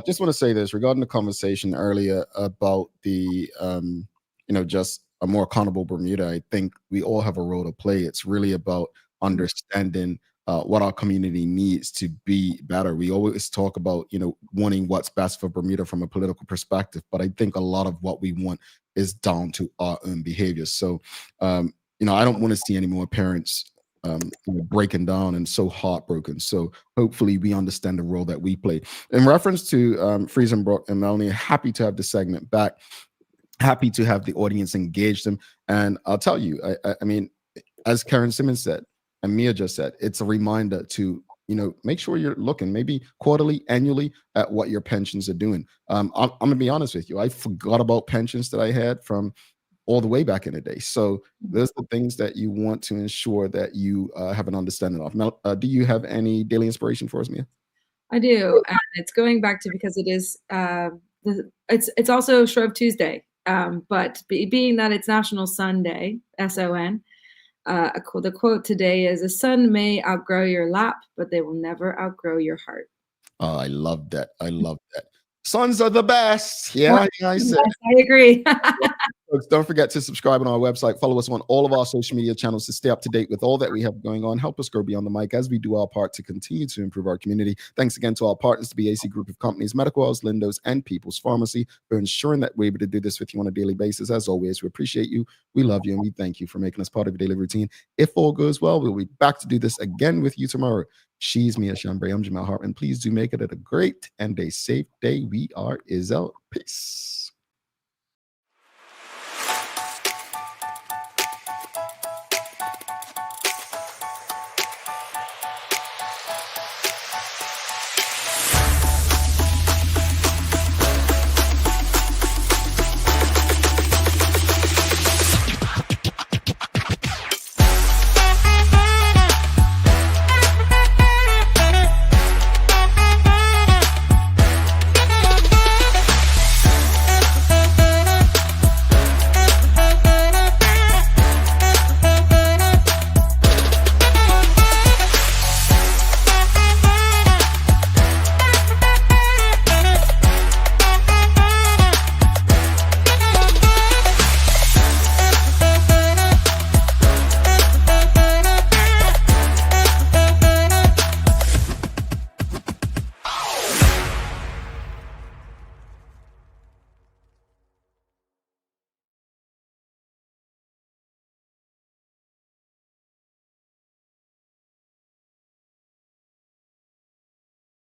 Just want to say this regarding the conversation earlier about the, just a more accountable Bermuda. I think we all have a role to play. It's really about understanding what our community needs to be better. We always talk about, wanting what's best for Bermuda from a political perspective, but I think a lot of what we want is down to our own behaviors. So, I don't want to see any more parents breaking down and so heartbroken. So hopefully we understand the role that we play. In reference to Friesenbrook and Melanie, happy to have the segment back. Happy to have the audience engage them. And I'll tell you, I mean, as Karen Simmons said, and Mia just said, it's a reminder to, make sure you're looking maybe quarterly, annually at what your pensions are doing. I'm going to be honest with you. I forgot about pensions that I had from all the way back in the day. So those are the things that you want to ensure that you have an understanding of. Now, do you have any daily inspiration for us, Mia? I do, and it's going back to, because it is it's also Shrove Tuesday, but being that it's National Sun Day, SON. The quote today is, "A sun may outgrow your lap, but they will never outgrow your heart." Oh, I love that. I love that. Suns are the best. Yeah, I said. Yes, I agree. Folks, don't forget to subscribe on our website. Follow us on all of our social media channels to stay up to date with all that we have going on. Help us grow beyond the mic as we do our part to continue to improve our community. Thanks again to our partners, the BAC Group of Companies, Medical House, Lindos, and People's Pharmacy, for ensuring that we're able to do this with you on a daily basis. As always, we appreciate you, we love you, and we thank you for making us part of your daily routine. If all goes well, we'll be back to do this again with you tomorrow. She's Mia Chambray. I'm Jamal Hartman. Please do make it a great and a safe day. We are out. Peace.